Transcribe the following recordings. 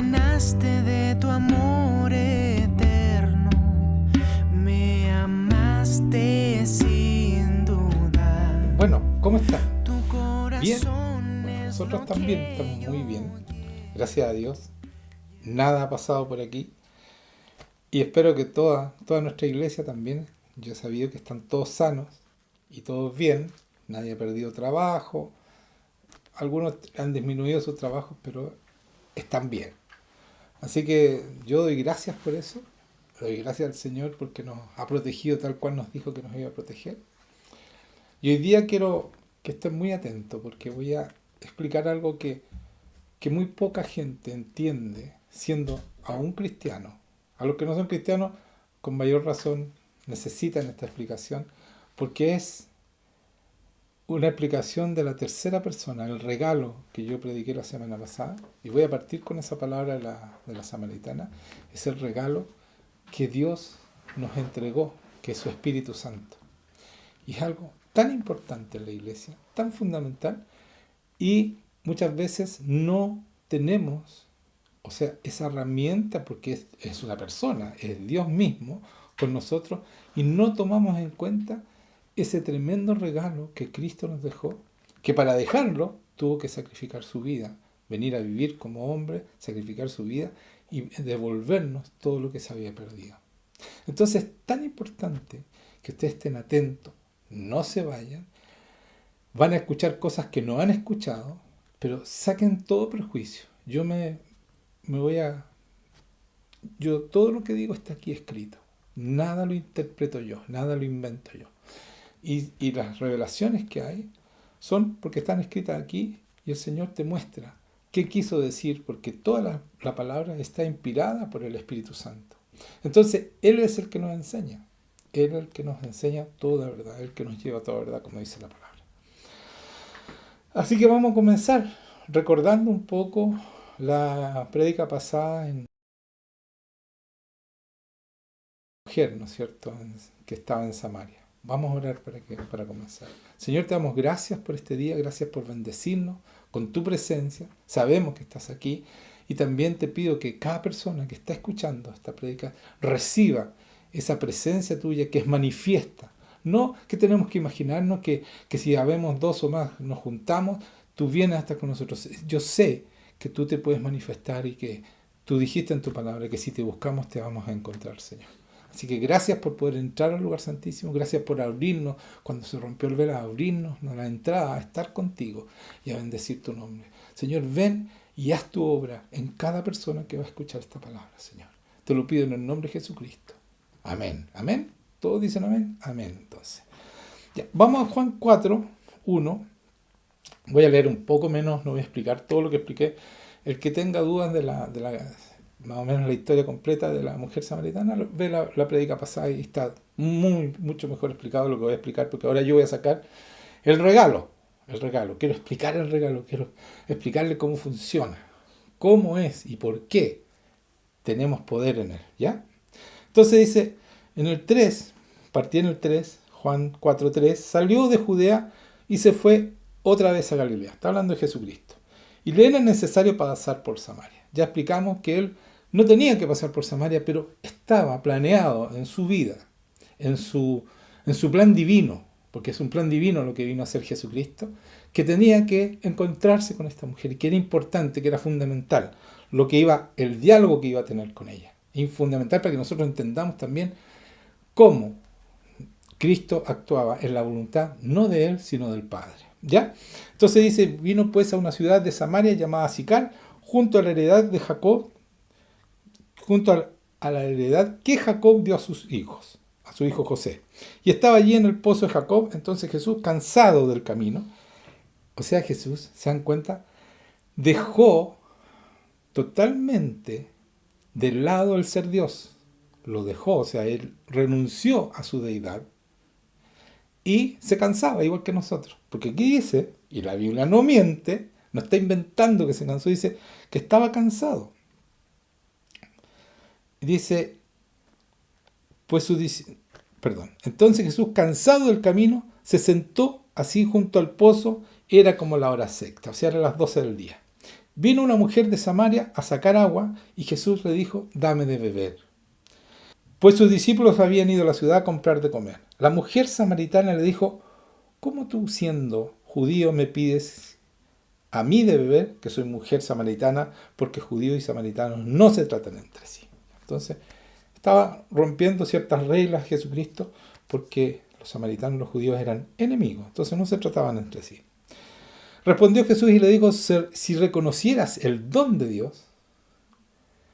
llenaste de tu amor eterno, me amaste sin duda. Bueno, ¿cómo están? Tu ¿Bien? corazón Bueno, es nosotros lo también que estamos muy yo bien, quiero. gracias a Dios. Nada ha pasado por aquí y espero que toda nuestra iglesia también. Yo he sabido que están todos sanos y todos bien. Nadie ha perdido trabajo. Algunos han disminuido sus trabajos, pero están bien. Así que yo doy gracias por eso. Doy gracias al Señor porque nos ha protegido tal cual nos dijo que nos iba a proteger. Y hoy día quiero que estén muy atentos porque voy a explicar algo que muy poca gente entiende siendo aún cristiano. A los que no son cristianos, con mayor razón, necesitan esta explicación porque es una explicación de la tercera persona, el regalo que yo prediqué la semana pasada, y voy a partir con esa palabra de la samaritana, es el regalo que Dios nos entregó, que es su Espíritu Santo. Y es algo tan importante en la iglesia, tan fundamental, y muchas veces no tenemos, o sea, esa herramienta, porque es una persona, es Dios mismo con nosotros, y no tomamos en cuenta ese tremendo regalo que Cristo nos dejó, que para dejarlo tuvo que sacrificar su vida, venir a vivir como hombre, sacrificar su vida y devolvernos todo lo que se había perdido. Entonces es tan importante que ustedes estén atentos, no se vayan, van a escuchar cosas que no han escuchado, pero saquen todo prejuicio. Me voy a... Yo todo lo que digo está aquí escrito. Nada lo interpreto yo, nada lo invento yo. Y las revelaciones que hay son porque están escritas aquí y el Señor te muestra qué quiso decir, porque toda la palabra está inspirada por el Espíritu Santo. Entonces, Él es el que nos enseña. Él es el que nos enseña toda verdad, el que nos lleva a toda verdad, como dice la palabra. Así que vamos a comenzar recordando un poco la prédica pasada en mujer, ¿no es cierto?, que estaba en Samaria. Vamos a orar para comenzar. Señor, te damos gracias por este día, gracias por bendecirnos con tu presencia. Sabemos que estás aquí y también te pido que cada persona que está escuchando esta prédica reciba esa presencia tuya que es manifiesta. No que tenemos que imaginarnos que si habemos dos o más nos juntamos, tú vienes hasta con nosotros. Yo sé que tú te puedes manifestar y que tú dijiste en tu palabra que si te buscamos te vamos a encontrar, Señor. Así que gracias por poder entrar al lugar santísimo, gracias por abrirnos, cuando se rompió el velo, a abrirnos la entrada, a estar contigo y a bendecir tu nombre. Señor, ven y haz tu obra en cada persona que va a escuchar esta palabra, Señor. Te lo pido en el nombre de Jesucristo. Amén. Amén. ¿Todos dicen amén? Amén, entonces. Ya, vamos a Juan 4, 1. Voy a leer un poco menos, no voy a explicar todo lo que expliqué. El que tenga dudas de la más o menos la historia completa de la mujer samaritana, ve la prédica pasada y está mucho mejor explicado lo que voy a explicar, porque ahora yo voy a sacar el regalo. Quiero explicar el regalo, quiero explicarle cómo funciona, cómo es y por qué tenemos poder en él, ¿ya? Entonces dice, en el 3, partí en el 3, Juan 4:3, salió de Judea y se fue otra vez a Galilea. Está hablando de Jesucristo. Y le era necesario pasar por Samaria. Ya explicamos que él no tenía que pasar por Samaria, pero estaba planeado en su vida, en su plan divino, porque es un plan divino lo que vino a hacer Jesucristo, que tenía que encontrarse con esta mujer, que era importante, que era fundamental, el diálogo que iba a tener con ella. Y fundamental para que nosotros entendamos también cómo Cristo actuaba en la voluntad no de él, sino del Padre. ¿Ya? Entonces dice, vino pues a una ciudad de Samaria llamada Sicar, junto a la heredad de Jacob, a la heredad que Jacob dio a sus hijos, a su hijo José. Y estaba allí en el pozo de Jacob. Entonces Jesús, cansado del camino, o sea, Jesús, se dan cuenta, dejó totalmente de lado el ser Dios. Lo dejó, o sea, él renunció a su deidad y se cansaba, igual que nosotros. Porque aquí dice, y la Biblia no miente, no está inventando que se cansó, dice que estaba cansado. Dice, entonces Jesús, cansado del camino, se sentó así junto al pozo, era como la hora sexta, o sea, eran las 12 del día. Vino una mujer de Samaria a sacar agua y Jesús le dijo, dame de beber. Pues sus discípulos habían ido a la ciudad a comprar de comer. La mujer samaritana le dijo, ¿cómo tú siendo judío me pides a mí de beber, que soy mujer samaritana, porque judíos y samaritanos no se tratan entre sí? Entonces, estaba rompiendo ciertas reglas Jesucristo porque los samaritanos y los judíos eran enemigos, entonces no se trataban entre sí. Respondió Jesús y le dijo, si reconocieras el don de Dios,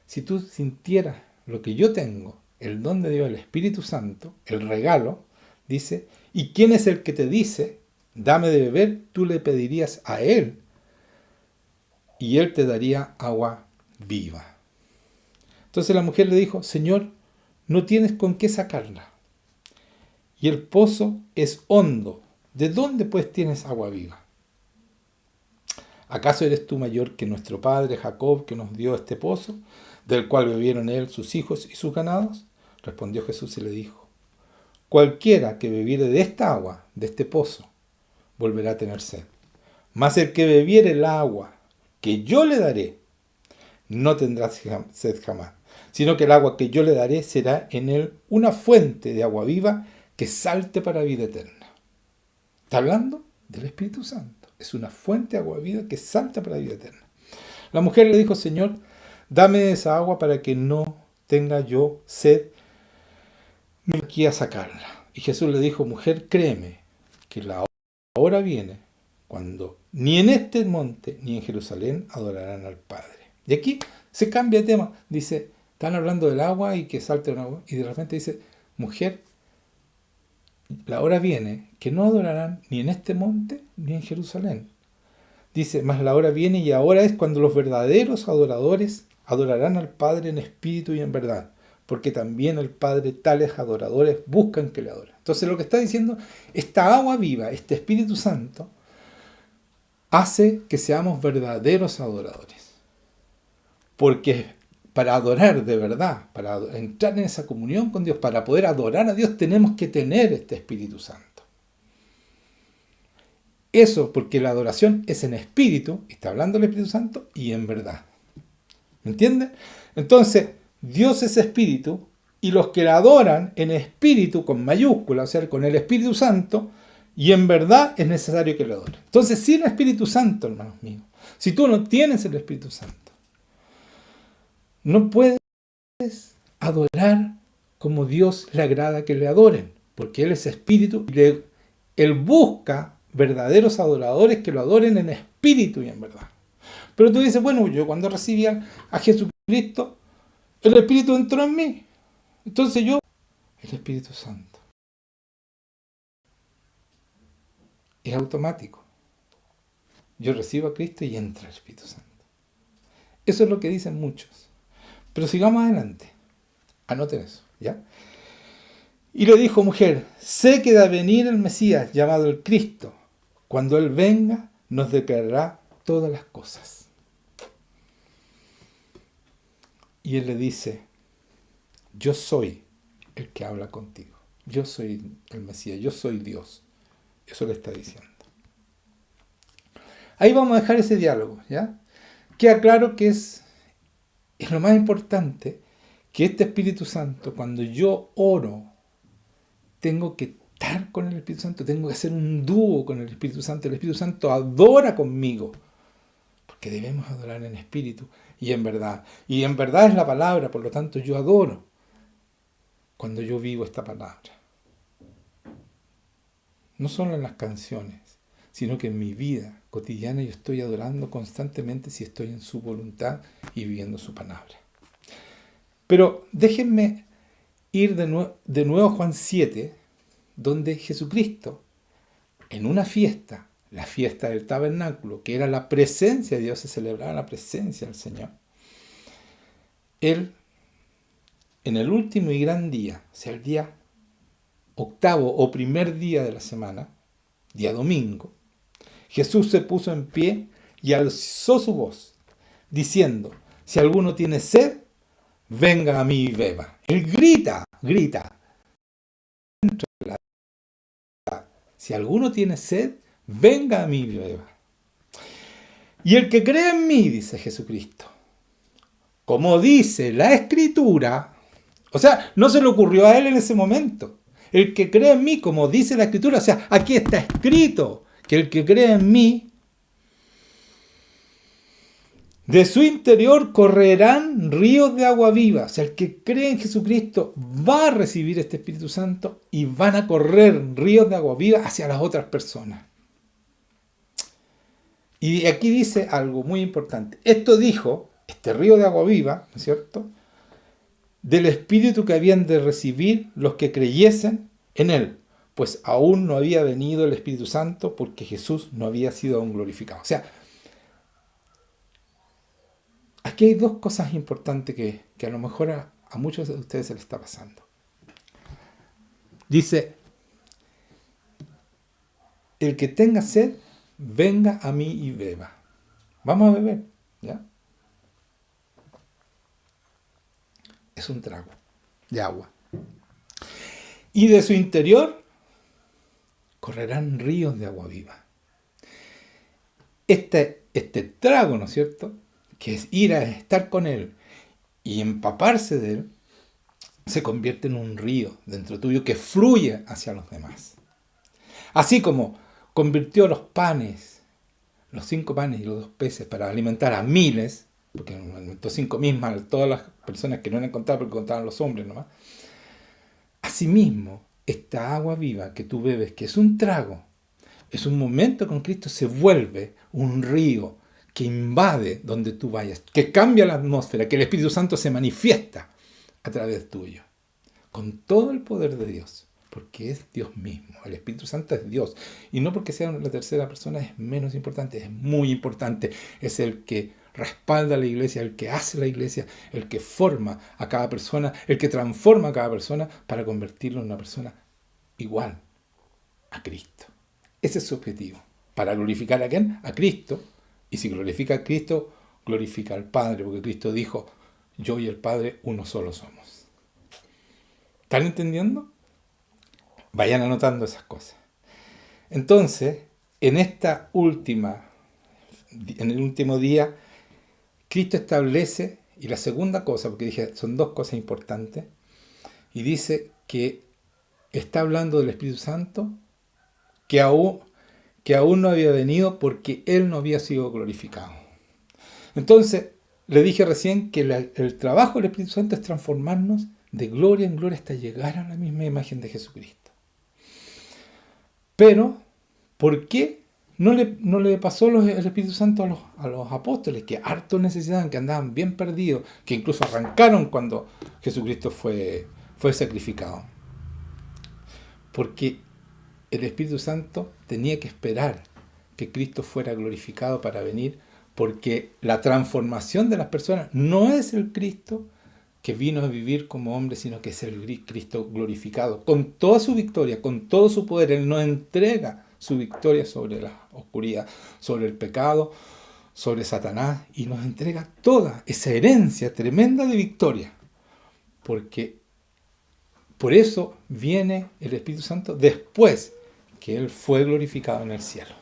si tú sintieras lo que yo tengo, el don de Dios, el Espíritu Santo, el regalo, dice, ¿y quién es el que te dice, dame de beber? Tú le pedirías a él y él te daría agua viva. Entonces la mujer le dijo, Señor, no tienes con qué sacarla, y el pozo es hondo. ¿De dónde pues tienes agua viva? ¿Acaso eres tú mayor que nuestro padre Jacob, que nos dio este pozo, del cual bebieron él, sus hijos y sus ganados? Respondió Jesús y le dijo, cualquiera que bebiere de esta agua, de este pozo, volverá a tener sed. Mas el que bebiere el agua que yo le daré, no tendrá sed jamás, sino que el agua que yo le daré será en él una fuente de agua viva que salte para vida eterna. Está hablando del Espíritu Santo. Es una fuente de agua viva que salta para la vida eterna. La mujer le dijo, Señor, dame esa agua para que no tenga yo sed, me aquí a sacarla. Y Jesús le dijo, mujer, créeme, que la hora viene cuando ni en este monte ni en Jerusalén adorarán al Padre. Y aquí se cambia de tema. Dice, están hablando del agua y que salte un agua. Y de repente dice, mujer, la hora viene que no adorarán ni en este monte ni en Jerusalén. Dice, mas la hora viene y ahora es cuando los verdaderos adoradores adorarán al Padre en espíritu y en verdad, porque también el Padre tales adoradores buscan que le adoren. Entonces lo que está diciendo, esta agua viva, este Espíritu Santo, hace que seamos verdaderos adoradores. Porque para adorar de verdad, para entrar en esa comunión con Dios, para poder adorar a Dios, tenemos que tener este Espíritu Santo. Eso porque la adoración es en espíritu, está hablando el Espíritu Santo, y en verdad. ¿Me entiendes? Entonces, Dios es espíritu, y los que la adoran en espíritu, con mayúscula, o sea, con el Espíritu Santo, y en verdad es necesario que lo adoren. Entonces, sin el Espíritu Santo, hermanos míos, si tú no tienes el Espíritu Santo, no puedes adorar como Dios le agrada que le adoren, porque Él es espíritu y Él busca verdaderos adoradores que lo adoren en espíritu y en verdad. Pero tú dices, bueno, yo cuando recibí a Jesucristo, el Espíritu entró en mí. Entonces el Espíritu Santo. Es automático. Yo recibo a Cristo y entra el Espíritu Santo. Eso es lo que dicen muchos. Pero sigamos adelante. Anoten eso, ¿ya? Y le dijo, mujer, sé que de venir el Mesías, llamado el Cristo. Cuando Él venga, nos declarará todas las cosas. Y Él le dice, yo soy el que habla contigo. Yo soy el Mesías, yo soy Dios. Eso le está diciendo. Ahí vamos a dejar ese diálogo, ¿ya? Queda claro que es lo más importante, que este Espíritu Santo, cuando yo oro, tengo que estar con el Espíritu Santo, tengo que hacer un dúo con el Espíritu Santo. El Espíritu Santo adora conmigo, porque debemos adorar en espíritu y en verdad. Y en verdad es la palabra, por lo tanto yo adoro cuando yo vivo esta palabra. No solo en las canciones, sino que en mi vida cotidiana yo estoy adorando constantemente si estoy en su voluntad y viviendo su palabra. Pero déjenme ir de nuevo a Juan 7, donde Jesucristo, en una fiesta, la fiesta del tabernáculo, que era la presencia de Dios, se celebraba la presencia del Señor, Él, en el último y gran día, o sea, el día octavo o primer día de la semana, día domingo, Jesús se puso en pie y alzó su voz, diciendo, si alguno tiene sed, venga a mí y beba. Él grita. Si alguno tiene sed, venga a mí y beba. Y el que cree en mí, dice Jesucristo, como dice la Escritura, o sea, no se le ocurrió a él en ese momento. El que cree en mí, como dice la Escritura, o sea, aquí está escrito que el que cree en mí, de su interior correrán ríos de agua viva. O sea, el que cree en Jesucristo va a recibir este Espíritu Santo y van a correr ríos de agua viva hacia las otras personas. Y aquí dice algo muy importante. Esto dijo, este río de agua viva, ¿no es cierto?, del Espíritu que habían de recibir los que creyesen en Él, pues aún no había venido el Espíritu Santo porque Jesús no había sido aún glorificado. O sea, aquí hay dos cosas importantes que a lo mejor a muchos de ustedes se les está pasando. Dice, el que tenga sed, venga a mí y beba. Vamos a beber, ¿ya? Es un trago de agua. Y de su interior correrán ríos de agua viva. Este trago, ¿no es cierto?, que es ir a estar con Él y empaparse de Él, se convierte en un río dentro tuyo que fluye hacia los demás. Así como convirtió los panes, los 5 panes y los 2 peces para alimentar a miles, porque alimentó 5.000 más todas las personas que no eran contadas porque contaban los hombres nomás. Asimismo, esta agua viva que tú bebes, que es un trago, es un momento con Cristo, se vuelve un río que invade donde tú vayas, que cambia la atmósfera, que el Espíritu Santo se manifiesta a través tuyo, con todo el poder de Dios, porque es Dios mismo. El Espíritu Santo es Dios, y no porque sea la tercera persona es menos importante, es muy importante. Es el que respalda a la iglesia, el que hace la iglesia, el que forma a cada persona, el que transforma a cada persona para convertirlo en una persona igual a Cristo. Ese es su objetivo. ¿Para glorificar a quién? A Cristo. Y si glorifica a Cristo, glorifica al Padre, porque Cristo dijo, yo y el Padre uno solo somos. ¿Están entendiendo? Vayan anotando esas cosas. Entonces, en el último día, Cristo establece, y la segunda cosa, porque dije, son 2 cosas importantes, y dice que está hablando del Espíritu Santo, que aún no había venido porque Él no había sido glorificado. Entonces, le dije recién que el trabajo del Espíritu Santo es transformarnos de gloria en gloria hasta llegar a la misma imagen de Jesucristo. Pero, ¿por qué no le pasó el Espíritu Santo a los apóstoles, que harto necesitaban, que andaban bien perdidos, que incluso arrancaron cuando Jesucristo fue sacrificado? Porque el Espíritu Santo tenía que esperar que Cristo fuera glorificado para venir, porque la transformación de las personas no es el Cristo que vino a vivir como hombre, sino que es el Cristo glorificado, con toda su victoria, con todo su poder. Él nos entrega su victoria sobre la oscuridad, sobre el pecado, sobre Satanás, y nos entrega toda esa herencia tremenda de victoria, porque por eso viene el Espíritu Santo después que Él fue glorificado en el cielo.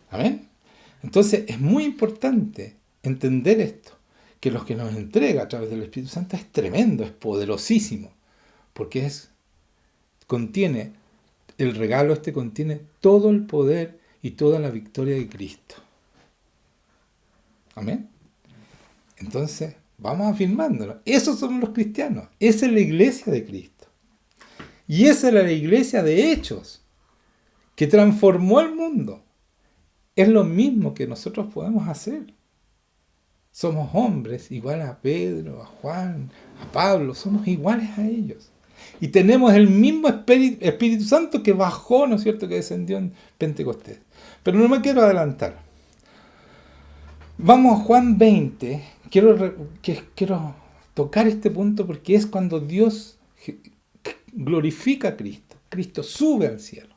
¿Amén? Entonces es muy importante entender esto, que lo que nos entrega a través del Espíritu Santo es tremendo, es poderosísimo, porque contiene, el regalo contiene todo el poder y toda la victoria de Cristo. ¿Amén? Entonces, vamos afirmándolo. Esos son los cristianos. Esa es la iglesia de Cristo. Y esa es la iglesia de Hechos, que transformó el mundo. Es lo mismo que nosotros podemos hacer. Somos hombres iguales a Pedro, a Juan, a Pablo. Somos iguales a ellos. Y tenemos el mismo Espíritu Santo que bajó, ¿no es cierto?, que descendió en Pentecostés. Pero no me quiero adelantar. Vamos a Juan 20. Quiero tocar este punto porque es cuando Dios glorifica a Cristo. Cristo sube al cielo.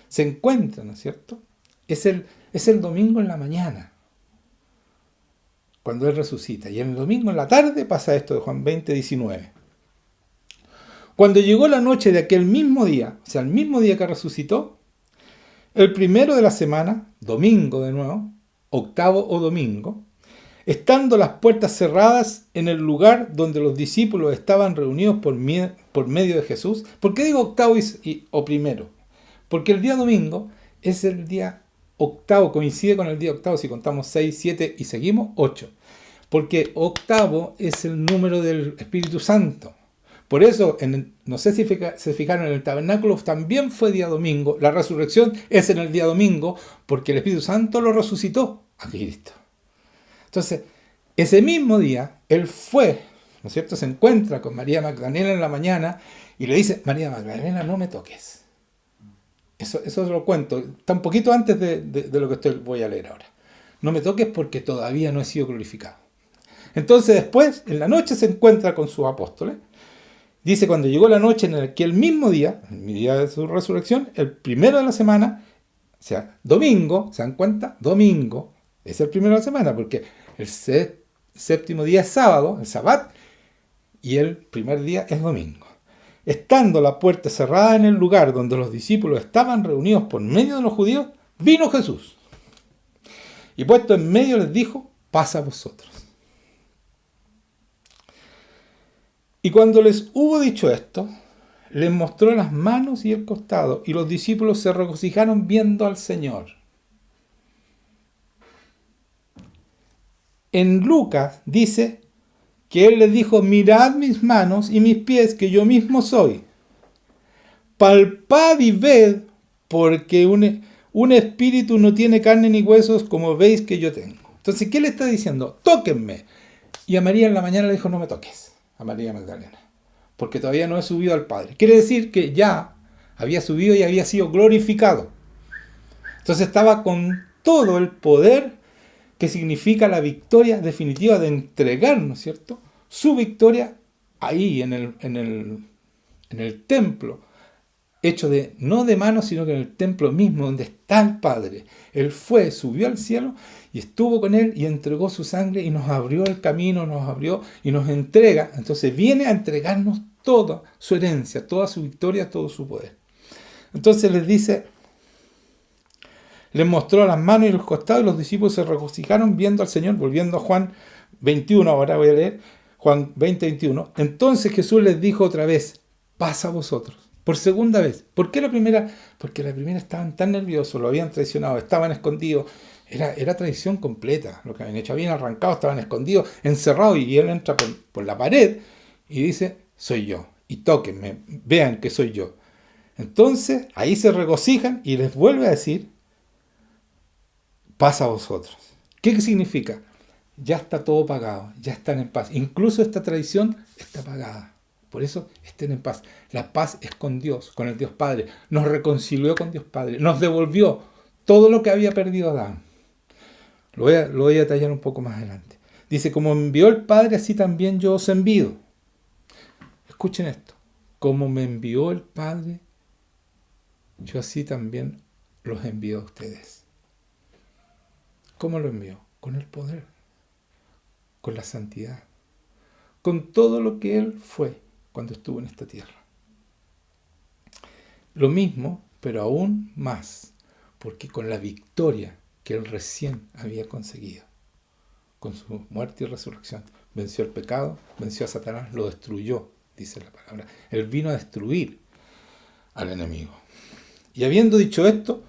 Se encuentra, ¿no es cierto? Es el domingo en la mañana, cuando Él resucita. Y el domingo en la tarde pasa esto de Juan 20, 19. Cuando llegó la noche de aquel mismo día, o sea, el mismo día que resucitó, el primero de la semana, domingo de nuevo, octavo o domingo, estando las puertas cerradas en el lugar donde los discípulos estaban reunidos por medio de Jesús. ¿Por qué digo octavo o primero? Porque el día domingo es el día octavo, coincide con el día octavo, si contamos 6, 7 y seguimos, 8. Porque octavo es el número del Espíritu Santo. Por eso, no sé si se fijaron, en el tabernáculo también fue día domingo. La resurrección es en el día domingo porque el Espíritu Santo lo resucitó a Cristo. Entonces, ese mismo día, él fue, ¿no es cierto?, se encuentra con María Magdalena en la mañana y le dice: María Magdalena, no me toques. Eso lo cuento, está un poquito antes de lo que voy a leer ahora. No me toques porque todavía no he sido glorificado. Entonces después, en la noche, se encuentra con sus apóstoles. Dice, cuando llegó la noche en aquel mismo día, el día de su resurrección, el primero de la semana, o sea, domingo, ¿se dan cuenta? Domingo es el primero de la semana, porque el séptimo día es sábado, el sabbat, y el primer día es domingo. Estando la puerta cerrada en el lugar donde los discípulos estaban reunidos por medio de los judíos, vino Jesús. Y puesto en medio les dijo: pasa a vosotros. Y cuando les hubo dicho esto, les mostró las manos y el costado, y los discípulos se regocijaron viendo al Señor. En Lucas dice que él les dijo: mirad mis manos y mis pies, que yo mismo soy. Palpad y ved, porque un espíritu no tiene carne ni huesos, como veis que yo tengo. Entonces, ¿qué le está diciendo? Tóquenme. Y a María en la mañana le dijo: no me toques, a María Magdalena, porque todavía no he subido al Padre. Quiere decir que ya había subido y había sido glorificado. Entonces estaba con todo el poder que significa la victoria definitiva de entregar, ¿no es cierto?, su victoria ahí en el templo, hecho no de manos, sino que en el templo mismo donde está el Padre. Él subió al cielo y estuvo con él y entregó su sangre y nos abrió el camino, nos abrió y nos entrega. Entonces viene a entregarnos toda su herencia, toda su victoria, todo su poder. Entonces les dice, les mostró las manos y los costados, y los discípulos se regocijaron viendo al Señor. Volviendo a Juan 21, ahora voy a leer Juan 20, 21. Entonces Jesús les dijo otra vez: pasa a vosotros. Por segunda vez. ¿Por qué la primera? Porque la primera estaban tan nerviosos, lo habían traicionado, estaban escondidos. Era traición completa lo que habían hecho. Habían arrancado, estaban escondidos, encerrados, y él entra por la pared y dice: soy yo. Y tóquenme, vean que soy yo. Entonces ahí se regocijan y les vuelve a decir: pasa a vosotros. ¿Qué significa? Ya está todo pagado, ya están en paz. Incluso esta traición está pagada. Por eso estén en paz. La paz es con Dios, con el Dios Padre. Nos reconcilió con Dios Padre. Nos devolvió todo lo que había perdido Adán. Lo voy a detallar un poco más adelante. Dice: como me envió el Padre, así también yo os envío. Escuchen esto. Como me envió el Padre, yo así también los envío a ustedes. ¿Cómo lo envió? Con el poder, con la santidad, con todo lo que Él fue cuando estuvo en esta tierra. Lo mismo, pero aún más, porque con la victoria que Él recién había conseguido, con su muerte y resurrección, venció el pecado, venció a Satanás, lo destruyó, dice la palabra. Él vino a destruir al enemigo. Y habiendo dicho esto,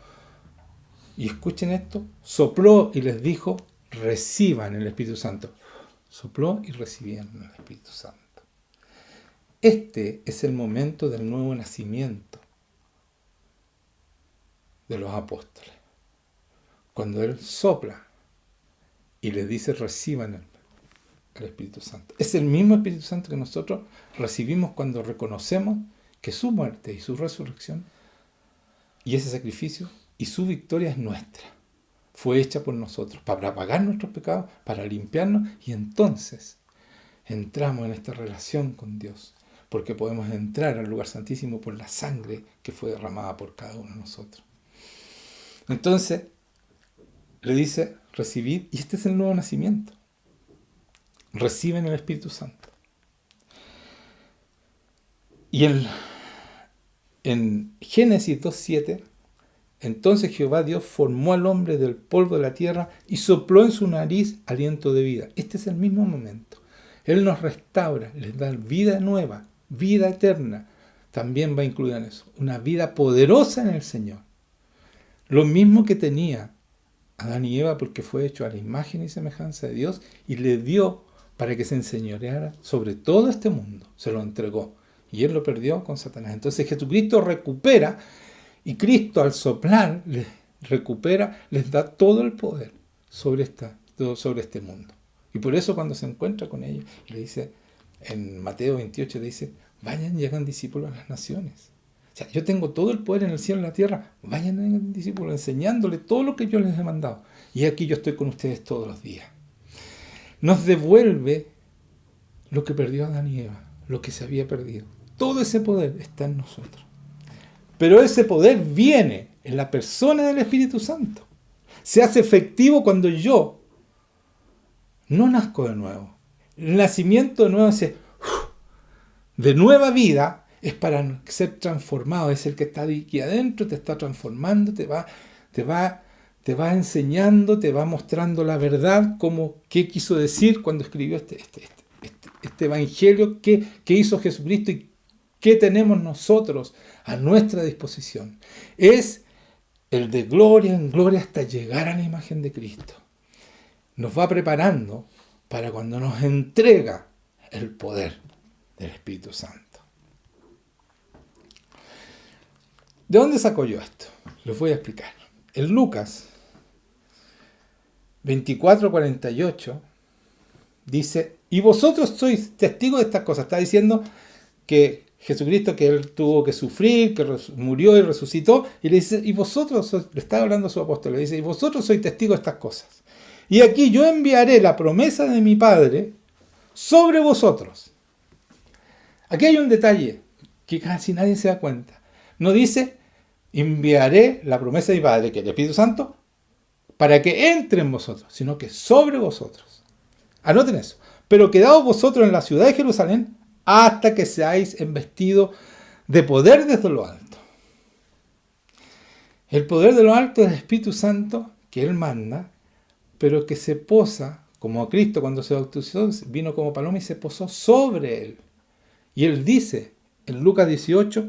y escuchen esto, sopló y les dijo: reciban el Espíritu Santo. Sopló y recibían el Espíritu Santo. Este es el momento del nuevo nacimiento de los apóstoles. Cuando Él sopla y les dice: reciban el Espíritu Santo. Es el mismo Espíritu Santo que nosotros recibimos cuando reconocemos que su muerte y su resurrección y ese sacrificio y su victoria es nuestra. Fue hecha por nosotros para pagar nuestros pecados, para limpiarnos, y entonces entramos en esta relación con Dios, porque podemos entrar al lugar santísimo por la sangre que fue derramada por cada uno de nosotros. Entonces le dice: recibid, y este es el nuevo nacimiento. Reciben el Espíritu Santo. Y en Génesis 2:7 Entonces Jehová Dios formó al hombre del polvo de la tierra y sopló en su nariz aliento de vida. Este es el mismo momento. Él nos restaura, les da vida nueva, vida eterna. También va incluida en eso. Una vida poderosa en el Señor. Lo mismo que tenía Adán y Eva, porque fue hecho a la imagen y semejanza de Dios, y le dio para que se enseñoreara sobre todo este mundo. Se lo entregó. Y él lo perdió con Satanás. Entonces Jesucristo recupera, y Cristo al soplar les recupera, les da todo el poder sobre este mundo. Y por eso cuando se encuentra con ellos, le dice, en Mateo 28 le dice, vayan y hagan discípulos a las naciones. O sea, yo tengo todo el poder en el cielo y en la tierra, vayan y hagan discípulos, enseñándole todo lo que yo les he mandado. Y aquí yo estoy con ustedes todos los días. Nos devuelve lo que perdió Adán y Eva, lo que se había perdido. Todo ese poder está en nosotros. Pero ese poder viene en la persona del Espíritu Santo. Se hace efectivo cuando yo no nazco de nuevo. El nacimiento de nuevo, de nueva vida, es para ser transformado. Es el que está aquí adentro, te está transformando, te va enseñando, te va mostrando la verdad, como qué quiso decir cuando escribió este evangelio, qué hizo Jesucristo y qué tenemos nosotros a nuestra disposición. Es el de gloria en gloria hasta llegar a la imagen de Cristo. Nos va preparando para cuando nos entrega el poder del Espíritu Santo. ¿De dónde saco yo esto? Les voy a explicar. En Lucas 24:48 dice, y vosotros sois testigos de estas cosas. Está diciendo que Jesucristo, que él tuvo que sufrir, que murió y resucitó, y le dice, y vosotros, le está hablando a su apóstol, le dice, y vosotros sois testigos de estas cosas. Y aquí yo enviaré la promesa de mi Padre sobre vosotros. Aquí hay un detalle que casi nadie se da cuenta. No dice, enviaré la promesa de mi Padre, que es el Espíritu Santo, para que entre en vosotros, sino que sobre vosotros. Anoten eso. Pero quedaos vosotros en la ciudad de Jerusalén hasta que seáis embestidos de poder desde lo alto. El poder de lo alto es el Espíritu Santo que Él manda, pero que se posa, como a Cristo cuando se bautizó, vino como paloma y se posó sobre Él. Y Él dice, en Lucas 18,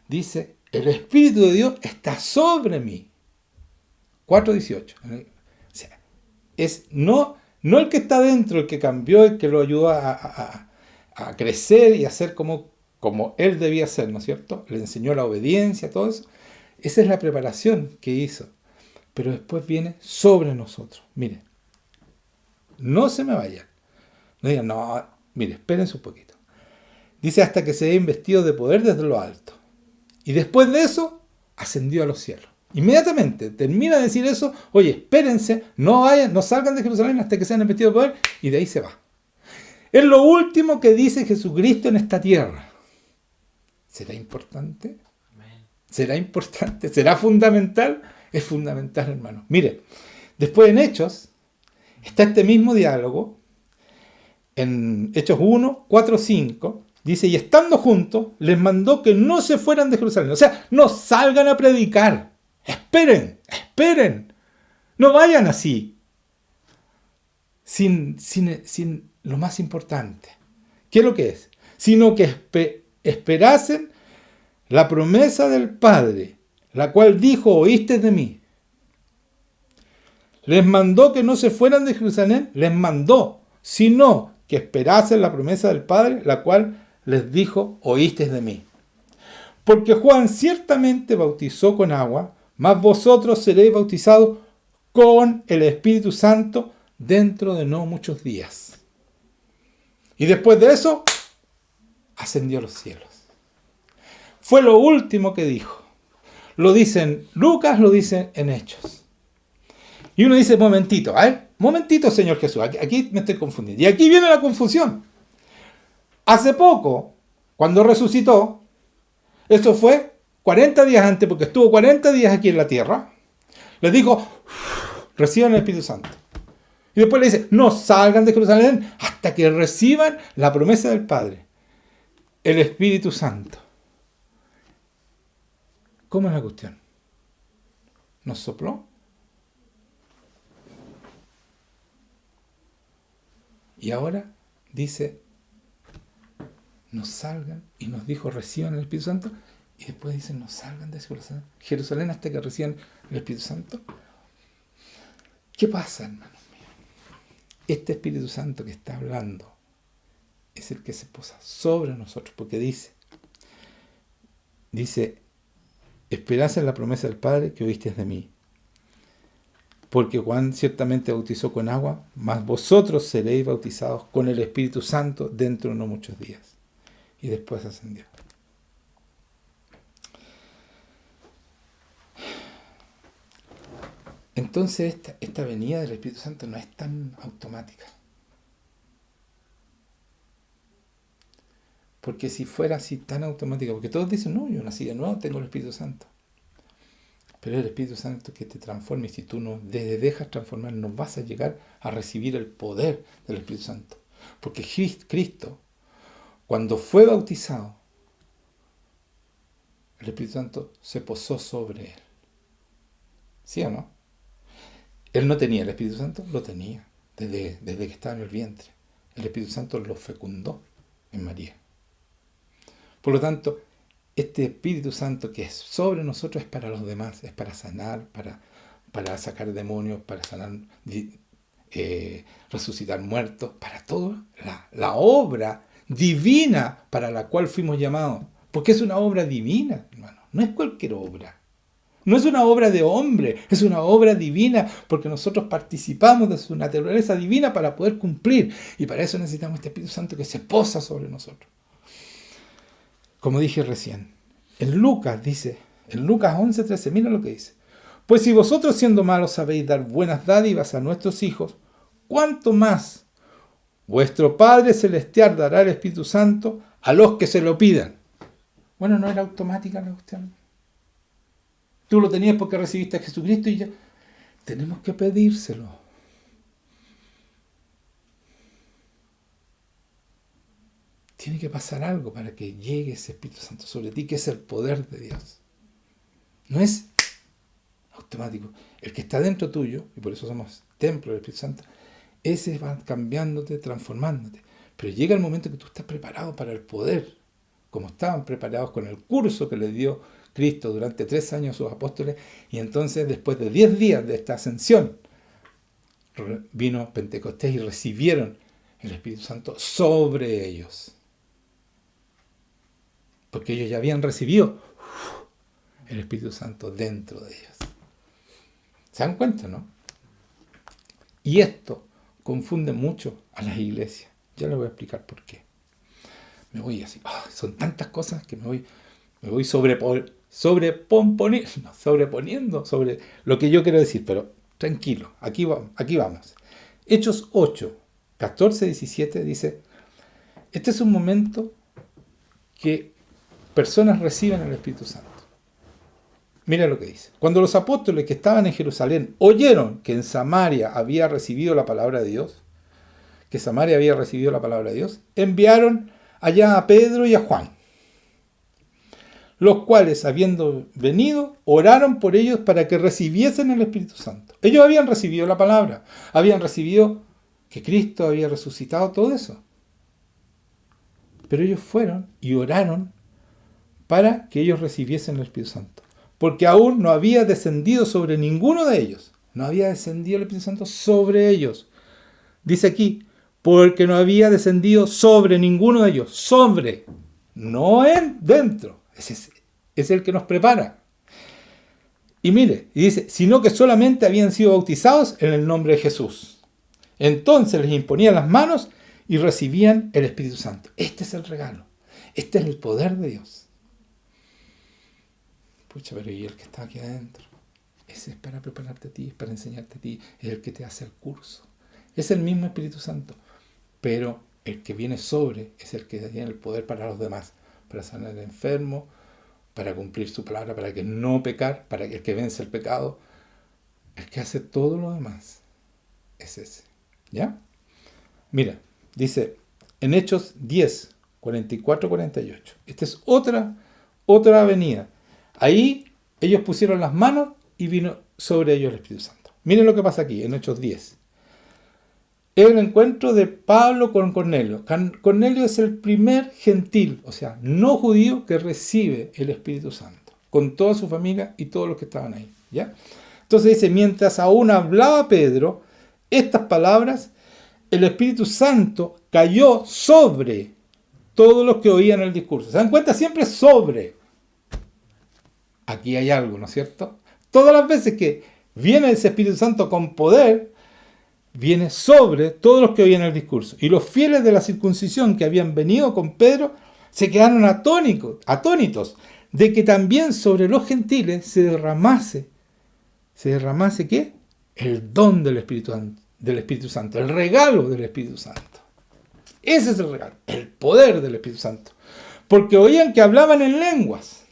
dice, el Espíritu de Dios está sobre mí. 4:18. O sea, es no el que está dentro, el que cambió, el que lo ayudó a crecer y a ser como él debía ser, ¿no es cierto? Le enseñó la obediencia, todo eso. Esa es la preparación que hizo. Pero después viene sobre nosotros. Mire, no se me vayan. No digan, no, mire, espérense un poquito. Dice, hasta que se haya investido de poder desde lo alto. Y después de eso, ascendió a los cielos. Inmediatamente termina de decir eso, oye, espérense, no vayan, no salgan de Jerusalén hasta que sean investidos de poder, y de ahí se va. Es lo último que dice Jesucristo en esta tierra. ¿Será importante? ¿Será importante? ¿Será fundamental? Es fundamental, hermano. Mire, después en Hechos, está este mismo diálogo, en Hechos 1, 4, 5, dice, y estando juntos, les mandó que no se fueran de Jerusalén. O sea, no salgan a predicar. Esperen. No vayan así. Sin lo más importante. ¿Qué es lo que es? Sino que esperasen la promesa del Padre, la cual dijo, oíste de mí. Les mandó que no se fueran de Jerusalén, les mandó, sino que esperasen la promesa del Padre, la cual les dijo, oíste de mí. Porque Juan ciertamente bautizó con agua, mas vosotros seréis bautizados con el Espíritu Santo dentro de no muchos días. Y después de eso, ascendió a los cielos. Fue lo último que dijo. Lo dice en Lucas, lo dice en Hechos. Y uno dice, momentito, Señor Jesús, aquí me estoy confundiendo. Y aquí viene la confusión. Hace poco, cuando resucitó, eso fue 40 días antes, porque estuvo 40 días aquí en la tierra, les dijo, reciban el Espíritu Santo. Y después le dice, no salgan de Jerusalén hasta que reciban la promesa del Padre, el Espíritu Santo. ¿Cómo es la cuestión? nos sopló. Y ahora dice, no salgan, y nos dijo, reciban el Espíritu Santo, y después dice, no salgan de Jerusalén hasta que reciban el Espíritu Santo. ¿Qué pasa, hermanos míos? Este Espíritu Santo que está hablando es el que se posa sobre nosotros, porque dice, esperad en la promesa del Padre que oísteis de mí. Porque Juan ciertamente bautizó con agua, mas vosotros seréis bautizados con el Espíritu Santo dentro de no muchos días. Y después ascendió. Entonces esta venida del Espíritu Santo no es tan automática. Porque si fuera así tan automática, porque todos dicen, no, yo nací de nuevo, tengo el Espíritu Santo. Pero es el Espíritu Santo que te transforma, y si tú no te dejas transformar, no vas a llegar a recibir el poder del Espíritu Santo. Porque Cristo, cuando fue bautizado, el Espíritu Santo se posó sobre él. ¿Sí o no? Él no tenía el Espíritu Santo, lo tenía desde que estaba en el vientre. El Espíritu Santo lo fecundó en María. Por lo tanto, este Espíritu Santo que es sobre nosotros es para los demás, es para sanar, para sacar demonios, para sanar, resucitar muertos, para todo la obra divina para la cual fuimos llamados. Porque es una obra divina, hermano, no es cualquier obra. No es una obra de hombre, es una obra divina, porque nosotros participamos de su naturaleza divina para poder cumplir. Y para eso necesitamos este Espíritu Santo que se posa sobre nosotros. Como dije recién, en Lucas 11:13, mira lo que dice. Pues si vosotros siendo malos sabéis dar buenas dádivas a nuestros hijos, ¿cuánto más vuestro Padre Celestial dará el Espíritu Santo a los que se lo pidan? Bueno, no era automática la cuestión. Tú lo tenías porque recibiste a Jesucristo y ya. Tenemos que pedírselo. Tiene que pasar algo para que llegue ese Espíritu Santo sobre ti, que es el poder de Dios. No es automático. El que está dentro tuyo, y por eso somos templo del Espíritu Santo, ese va cambiándote, transformándote. Pero llega el momento que tú estás preparado para el poder, como estaban preparados con el curso que les dio Cristo durante 3 años a sus apóstoles, y entonces después de 10 días de esta ascensión, vino Pentecostés y recibieron el Espíritu Santo sobre ellos. Porque ellos ya habían recibido el Espíritu Santo dentro de ellos. ¿Se dan cuenta, no? Y esto confunde mucho a las iglesias. Ya les voy a explicar por qué. Me voy así, son tantas cosas que me voy sobreponiendo sobre lo que yo quiero decir, pero tranquilo, aquí vamos. Hechos 8, 14, 17 dice, este es un momento que personas reciben el Espíritu Santo. Mira lo que dice. Cuando los apóstoles que estaban en Jerusalén oyeron que en Samaria había recibido la palabra de Dios, enviaron allá a Pedro y a Juan, los cuales, habiendo venido, oraron por ellos para que recibiesen el Espíritu Santo. Ellos habían recibido la palabra, habían recibido que Cristo había resucitado, todo eso. Pero ellos fueron y oraron para que ellos recibiesen el Espíritu Santo. Porque aún no había descendido sobre ninguno de ellos. No había descendido el Espíritu Santo sobre ellos. Dice aquí, porque no había descendido sobre ninguno de ellos. Sobre, no dentro. Es el que nos prepara. Y mire, y dice, sino que solamente habían sido bautizados en el nombre de Jesús. Entonces les imponían las manos y recibían el Espíritu Santo. Este es el regalo. Este es el poder de Dios. Pucha, pero ¿y el que está aquí adentro? Ese es para prepararte a ti, es para enseñarte a ti, es el que te hace el curso. Es el mismo Espíritu Santo, pero el que viene sobre es el que tiene el poder para los demás, para sanar al enfermo, para cumplir su palabra, para que no pecar, para que el que vence el pecado, el que hace todo lo demás, es ese. ¿Ya? Mira, dice en Hechos 10, 44, 48. Esta es otra avenida. Ahí ellos pusieron las manos y vino sobre ellos el Espíritu Santo. Miren lo que pasa aquí, en Hechos 10. El encuentro de Pablo con Cornelio. Cornelio es el primer gentil, o sea, no judío, que recibe el Espíritu Santo, con toda su familia y todos los que estaban ahí, ¿ya? Entonces dice, mientras aún hablaba Pedro estas palabras, el Espíritu Santo cayó sobre todos los que oían el discurso. ¿Se dan cuenta? Siempre sobre. Aquí hay algo, ¿no es cierto? Todas las veces que viene ese Espíritu Santo con poder, viene sobre todos los que oían el discurso. Y los fieles de la circuncisión que habían venido con Pedro se quedaron atónitos de que también sobre los gentiles se derramase ¿qué? El don del Espíritu Santo, el regalo del Espíritu Santo. Ese es el regalo, el poder del Espíritu Santo. Porque oían que hablaban en lenguas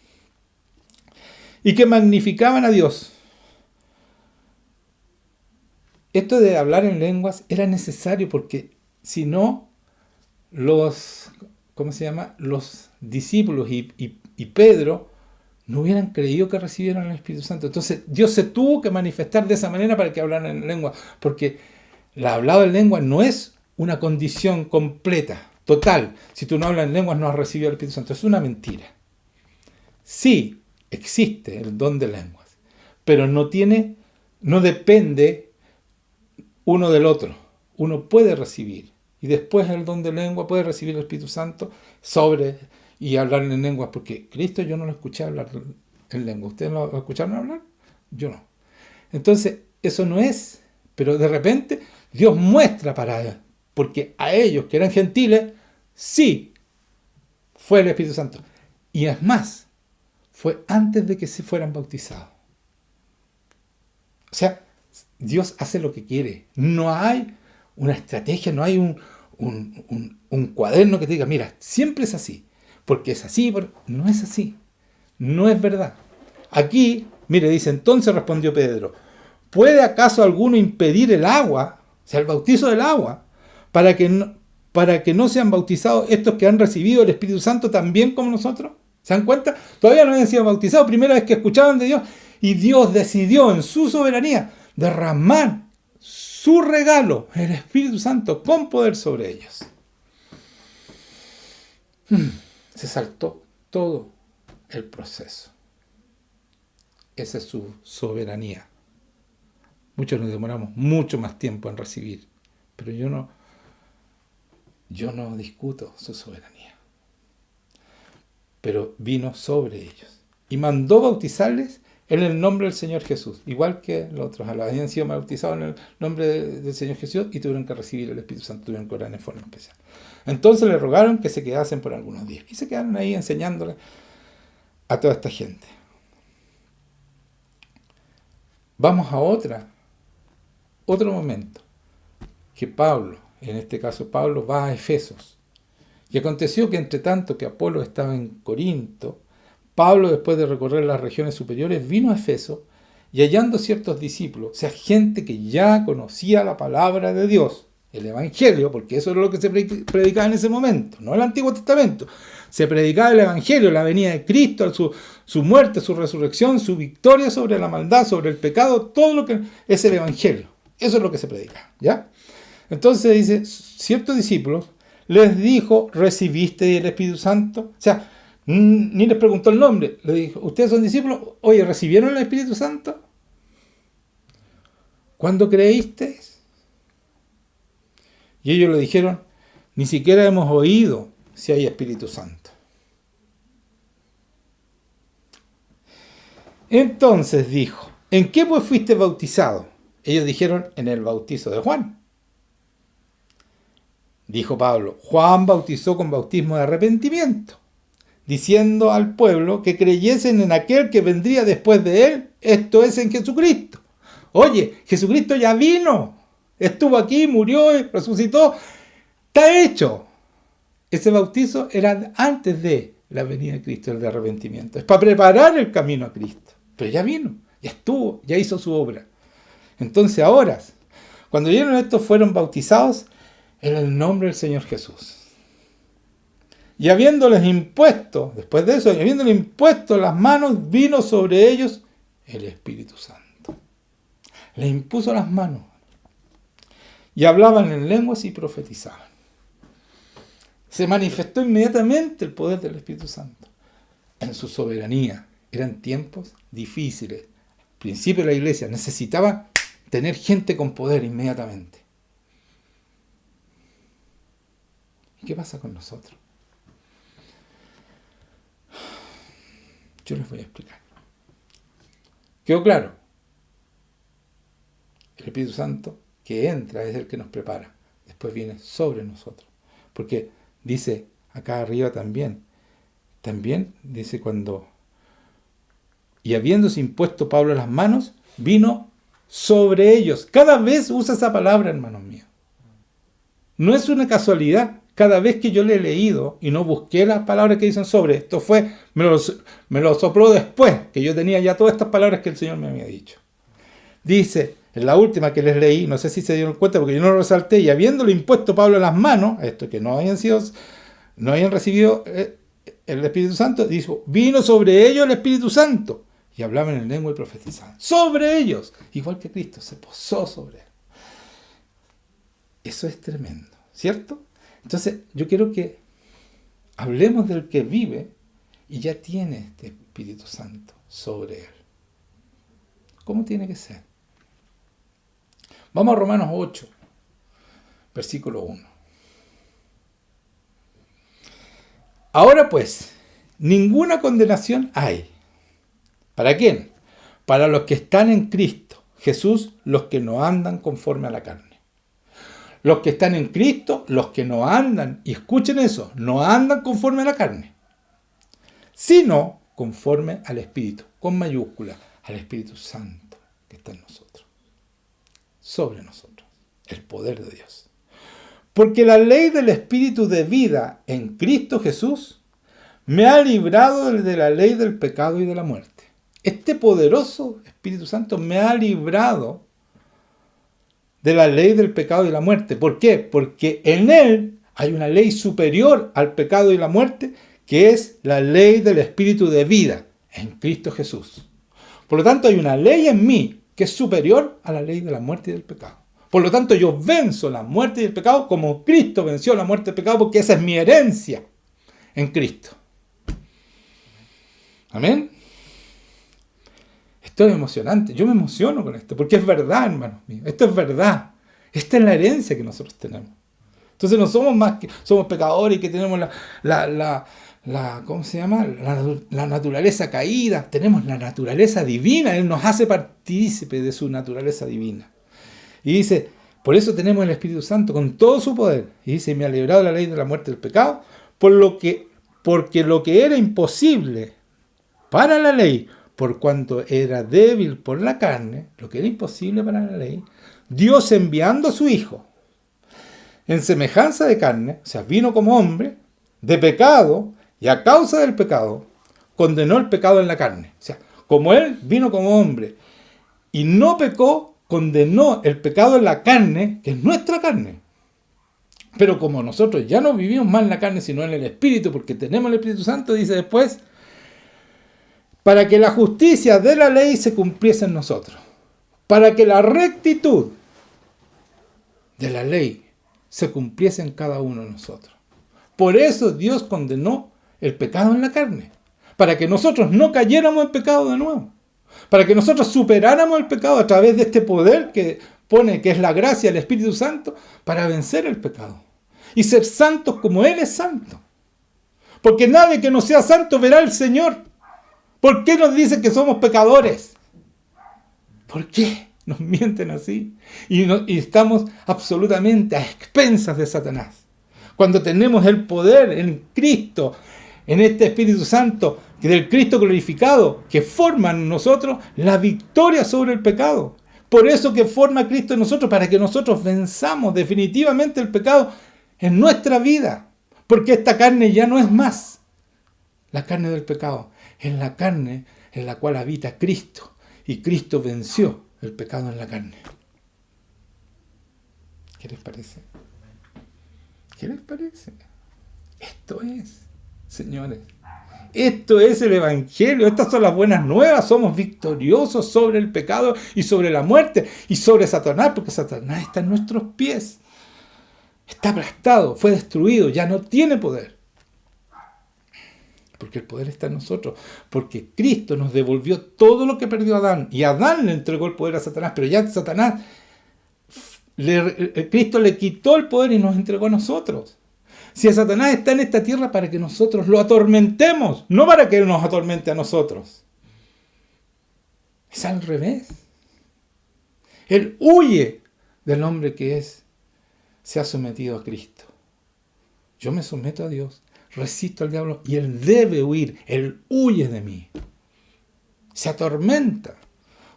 y que magnificaban a Dios. Esto de hablar en lenguas era necesario porque si no, los discípulos y Pedro no hubieran creído que recibieran el Espíritu Santo. Entonces Dios se tuvo que manifestar de esa manera para que hablaran en lengua, porque el hablado en lengua no es una condición completa, total. Si tú no hablas en lenguas no has recibido el Espíritu Santo. Es una mentira. Sí, existe el don de lenguas, pero no depende uno del otro. Uno puede recibir y después el don de lengua puede recibir el Espíritu Santo y hablar en lenguas, porque Cristo yo no lo escuché hablar en lengua. ¿Ustedes lo escucharon hablar? Yo no. Entonces, eso no es, pero de repente Dios muestra porque a ellos que eran gentiles, sí, fue el Espíritu Santo. Y es más, fue antes de que se fueran bautizados. O sea, Dios hace lo que quiere. No hay una estrategia, no hay un cuaderno que te diga, mira, siempre es así, porque es así, no es así, no es verdad. Aquí, mire, dice, entonces respondió Pedro, ¿puede acaso alguno impedir el agua, o sea, el bautizo del agua, para que no sean bautizados estos que han recibido el Espíritu Santo también como nosotros? ¿Se dan cuenta? Todavía no habían sido bautizados, primera vez que escuchaban de Dios, y Dios decidió en su soberanía derramar su regalo, el Espíritu Santo, con poder sobre ellos. Se saltó todo el proceso. Esa es su soberanía. Muchos nos demoramos mucho más tiempo en recibir, pero yo no discuto su soberanía. Pero vino sobre ellos y mandó bautizarles en el nombre del Señor Jesús, igual que los otros habían sido bautizados en el nombre del Señor Jesús y tuvieron que recibir el Espíritu Santo, tuvieron que orar en forma especial. Entonces le rogaron que se quedasen por algunos días y se quedaron ahí enseñándole a toda esta gente. Vamos a otro momento, que Pablo, en este caso Pablo, va a Efesos. Y aconteció que entre tanto que Apolo estaba en Corinto, Pablo, después de recorrer las regiones superiores, vino a Efeso y hallando ciertos discípulos, o sea, gente que ya conocía la palabra de Dios, el Evangelio, porque eso era lo que se predicaba en ese momento, no el Antiguo Testamento. Se predicaba el Evangelio, la venida de Cristo, su muerte, su resurrección, su victoria sobre la maldad, sobre el pecado, todo lo que es el Evangelio. Eso es lo que se predica, ¿ya? Entonces dice, ciertos discípulos les dijo, ¿recibiste el Espíritu Santo? O sea, ni les preguntó el nombre, le dijo, ¿ustedes son discípulos? Oye, ¿recibieron el Espíritu Santo? ¿Cuándo creísteis? Y ellos le dijeron, ni siquiera hemos oído si hay Espíritu Santo. Entonces dijo, ¿en qué pues fuiste bautizado? Ellos dijeron, en el bautizo de Juan. Dijo Pablo, Juan bautizó con bautismo de arrepentimiento, diciendo al pueblo que creyesen en aquel que vendría después de él, esto es en Jesucristo. Oye, Jesucristo ya vino, estuvo aquí, murió y resucitó, está hecho. Ese bautizo era antes de la venida de Cristo, el de arrepentimiento. Es para preparar el camino a Cristo. Pero ya vino, ya estuvo, ya hizo su obra. Entonces ahora, cuando vieron esto, fueron bautizados en el nombre del Señor Jesús. Y habiéndoles impuesto, después de eso, habiéndoles impuesto las manos, vino sobre ellos el Espíritu Santo. Les impuso las manos y hablaban en lenguas y profetizaban. Se manifestó inmediatamente el poder del Espíritu Santo en su soberanía. Eran tiempos difíciles. Al principio la iglesia necesitaba tener gente con poder inmediatamente. ¿Y qué pasa con nosotros? Yo les voy a explicar. ¿Quedó claro? El Espíritu Santo que entra es el que nos prepara. Después viene sobre nosotros. Porque dice acá arriba también dice cuando, y habiéndose impuesto Pablo las manos, vino sobre ellos. Cada vez usa esa palabra, hermanos míos. No es una casualidad. Cada vez que yo le he leído y no busqué las palabras que dicen sobre, esto fue, me lo sopló después, que yo tenía ya todas estas palabras que el Señor me había dicho. Dice, en la última que les leí, no sé si se dieron cuenta porque yo no lo resalté, y habiéndole impuesto Pablo las manos, esto que no habían recibido el Espíritu Santo, dijo, vino sobre ellos el Espíritu Santo, y hablaban en lengua y profetizaban. Sobre ellos, igual que Cristo, se posó sobre él. Eso es tremendo, ¿cierto? Entonces, yo quiero que hablemos del que vive y ya tiene este Espíritu Santo sobre él. ¿Cómo tiene que ser? Vamos a Romanos 8, versículo 1. Ahora pues, ninguna condenación hay. ¿Para quién? Para los que están en Cristo Jesús, los que no andan conforme a la carne. Los que están en Cristo, los que no andan, y escuchen eso, no andan conforme a la carne, sino conforme al Espíritu, con mayúscula, al Espíritu Santo que está en nosotros, sobre nosotros, el poder de Dios. Porque la ley del Espíritu de vida en Cristo Jesús me ha librado de la ley del pecado y de la muerte. Este poderoso Espíritu Santo me ha librado de la ley del pecado y la muerte. ¿Por qué? Porque en él hay una ley superior al pecado y la muerte, que es la ley del Espíritu de vida en Cristo Jesús. Por lo tanto, hay una ley en mí que es superior a la ley de la muerte y del pecado. Por lo tanto, yo venzo la muerte y el pecado como Cristo venció la muerte y el pecado, porque esa es mi herencia en Cristo. Amén. Esto es emocionante. Yo me emociono con esto, porque es verdad, hermanos míos. Esto es verdad. Esta es la herencia que nosotros tenemos. Entonces no somos más que, somos pecadores y que tenemos ¿cómo se llama? La naturaleza caída. Tenemos la naturaleza divina. Él nos hace partícipe de su naturaleza divina. Y dice, por eso tenemos el Espíritu Santo con todo su poder. Y dice, me ha librado de la ley de la muerte y del pecado, porque lo que era imposible para la ley, por cuanto era débil por la carne, lo que era imposible para la ley, Dios enviando a su Hijo en semejanza de carne, o sea, vino como hombre, de pecado, y a causa del pecado, condenó el pecado en la carne. O sea, como Él vino como hombre y no pecó, condenó el pecado en la carne, que es nuestra carne. Pero como nosotros ya no vivimos más en la carne, sino en el Espíritu, porque tenemos el Espíritu Santo, dice después, para que la justicia de la ley se cumpliese en nosotros, para que la rectitud de la ley se cumpliese en cada uno de nosotros. Por eso Dios condenó el pecado en la carne, para que nosotros no cayéramos en pecado de nuevo, para que nosotros superáramos el pecado a través de este poder que pone, que es la gracia del Espíritu Santo, para vencer el pecado y ser santos como Él es santo. Porque nadie que no sea santo verá al Señor. ¿Por qué nos dicen que somos pecadores? ¿Por qué nos mienten así? Y estamos absolutamente a expensas de Satanás. Cuando tenemos el poder en Cristo, en este Espíritu Santo, del Cristo glorificado, que forma en nosotros la victoria sobre el pecado. Por eso que forma Cristo en nosotros, para que nosotros venzamos definitivamente el pecado en nuestra vida. Porque esta carne ya no es más la carne del pecado. Es la carne en la cual habita Cristo. Y Cristo venció el pecado en la carne. ¿Qué les parece? ¿Qué les parece? Esto es, señores, Esto es el Evangelio, estas son las buenas nuevas, somos victoriosos sobre el pecado y sobre la muerte y sobre Satanás, porque Satanás está en nuestros pies. Está aplastado, fue destruido, ya no tiene poder. Porque el poder está en nosotros, porque Cristo nos devolvió todo lo que perdió Adán, y Adán le entregó el poder a Satanás, pero ya Satanás, Cristo le quitó el poder y nos entregó a nosotros. Si Satanás está en esta tierra para que nosotros lo atormentemos, no para que Él nos atormente a nosotros. Es al revés. Él huye del hombre que se ha sometido a Cristo. Yo me someto a Dios, resisto al diablo y Él debe huir. Él huye de mí. Se atormenta.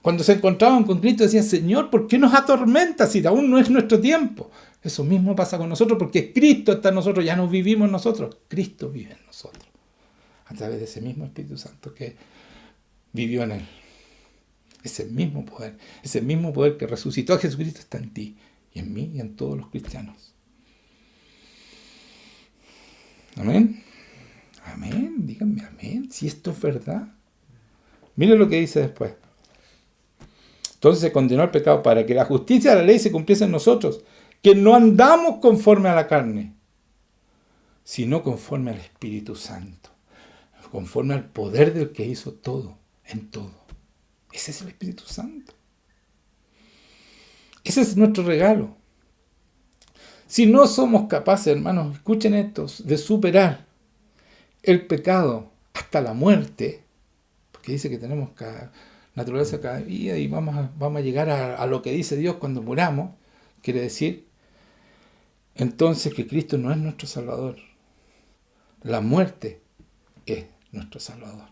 Cuando se encontraban con Cristo decían, Señor, ¿por qué nos atormentas si aún no es nuestro tiempo? Eso mismo pasa con nosotros porque Cristo está en nosotros, ya no vivimos nosotros. Cristo vive en nosotros. A través de ese mismo Espíritu Santo que vivió en Él. Ese mismo poder que resucitó a Jesucristo está en ti y en mí y en todos los cristianos. Amén. Amén. Díganme amén. Si esto es verdad. Miren lo que dice después. Entonces se condenó el pecado para que la justicia de la ley se cumpliese en nosotros, que no andamos conforme a la carne, sino conforme al Espíritu Santo, conforme al poder del que hizo todo, en todo. Ese es el Espíritu Santo. Ese es nuestro regalo. Si no somos capaces, hermanos, escuchen esto, de superar el pecado hasta la muerte, porque dice que tenemos naturaleza cada día y vamos a llegar a lo que dice Dios cuando muramos, quiere decir entonces que Cristo no es nuestro Salvador. La muerte es nuestro Salvador.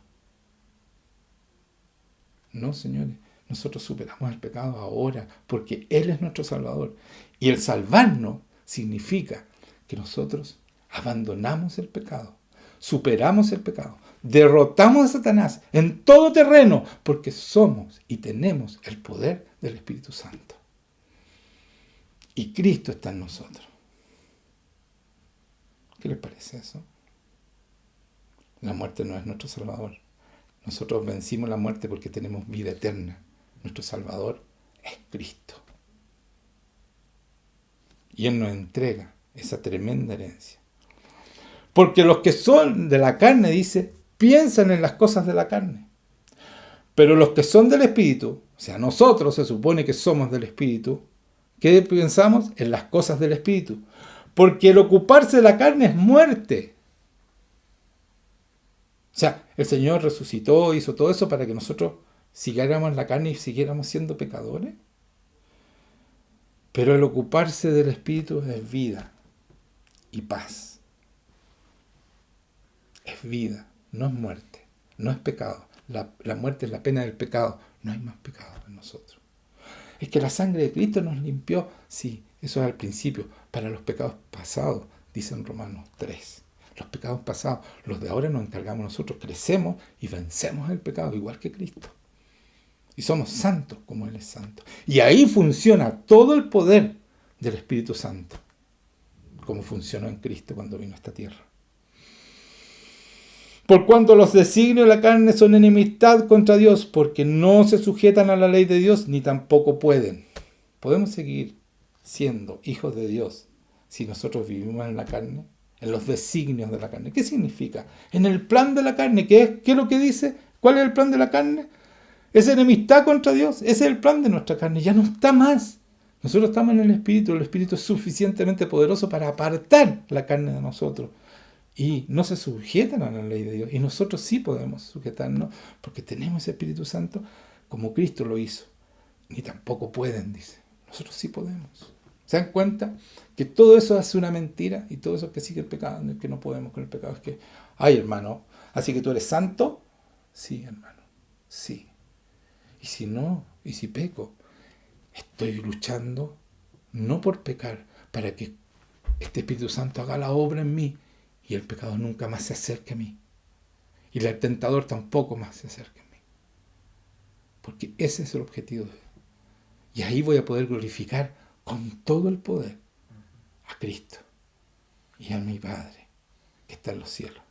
No, señores, nosotros superamos el pecado ahora porque Él es nuestro Salvador. Y el salvarnos significa que nosotros abandonamos el pecado, superamos el pecado, derrotamos a Satanás en todo terreno porque somos y tenemos el poder del Espíritu Santo. Y Cristo está en nosotros. ¿Qué les parece eso? La muerte no es nuestro Salvador. Nosotros vencimos la muerte porque tenemos vida eterna. Nuestro Salvador es Cristo. Y Él nos entrega esa tremenda herencia. Porque los que son de la carne, dice, piensan en las cosas de la carne. Pero los que son del Espíritu, o sea, nosotros se supone que somos del Espíritu, ¿qué pensamos? En las cosas del Espíritu. Porque el ocuparse de la carne es muerte. O sea, el Señor resucitó, hizo todo eso para que nosotros siguiéramos en la carne y siguiéramos siendo pecadores. Pero el ocuparse del Espíritu es vida y paz. Es vida, no es muerte, no es pecado. La muerte es la pena del pecado. No hay más pecado en nosotros. Es que la sangre de Cristo nos limpió. Sí, eso es al principio. Para los pecados pasados, dice en Romanos 3. Los pecados pasados, los de ahora nos encargamos nosotros. Crecemos y vencemos el pecado, igual que Cristo. Y somos santos como Él es santo. Y ahí funciona todo el poder del Espíritu Santo, como funcionó en Cristo cuando vino a esta tierra. Por cuanto los designios de la carne son enemistad contra Dios, porque no se sujetan a la ley de Dios, ni tampoco pueden. Podemos seguir siendo hijos de Dios si nosotros vivimos en la carne, en los designios de la carne. ¿Qué significa? En el plan de la carne. ¿Qué es lo que dice? ¿Cuál es el plan de la carne? Es enemistad contra Dios. Ese es el plan de nuestra carne. Ya no está más. Nosotros estamos en el Espíritu. El Espíritu es suficientemente poderoso para apartar la carne de nosotros. Y no se sujetan a la ley de Dios. Y nosotros sí podemos sujetarnos porque tenemos ese Espíritu Santo como Cristo lo hizo. Ni tampoco pueden, dice. Nosotros sí podemos. ¿Se dan cuenta? Que todo eso es una mentira y todo eso que sigue el pecado, no es que no podemos con el pecado, es que, ay hermano, así que tú eres santo, sí hermano, sí. Y si no, y si peco, estoy luchando no por pecar, para que este Espíritu Santo haga la obra en mí y el pecado nunca más se acerque a mí. Y el tentador tampoco más se acerque a mí. Porque ese es el objetivo de Dios. Y ahí voy a poder glorificar con todo el poder a Cristo y a mi Padre que está en los cielos.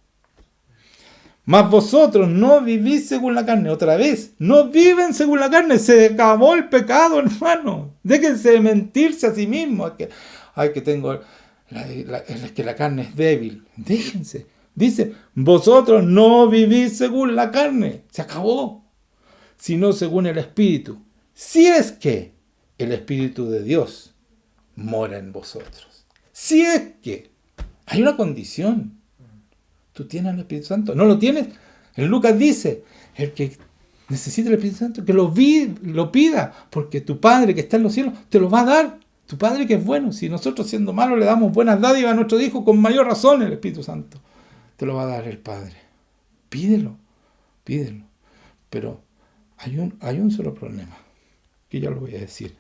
Mas vosotros no vivís según la carne. Otra vez, no viven según la carne. Se acabó el pecado, hermano. Déjense de mentirse a sí mismos. Es que la carne es débil. Déjense. Dice, vosotros no vivís según la carne. Se acabó. Sino según el Espíritu. Si es que el Espíritu de Dios mora en vosotros. Si es que. Hay una condición. ¿Tú tienes el Espíritu Santo? ¿No lo tienes? En Lucas dice, el que necesita el Espíritu Santo, que lo pida, porque tu Padre que está en los cielos te lo va a dar. Tu Padre que es bueno. Si nosotros siendo malos le damos buenas dádivas a nuestro Hijo, con mayor razón el Espíritu Santo te lo va a dar el Padre. Pídelo. Pero hay un solo problema, que ya lo voy a decir.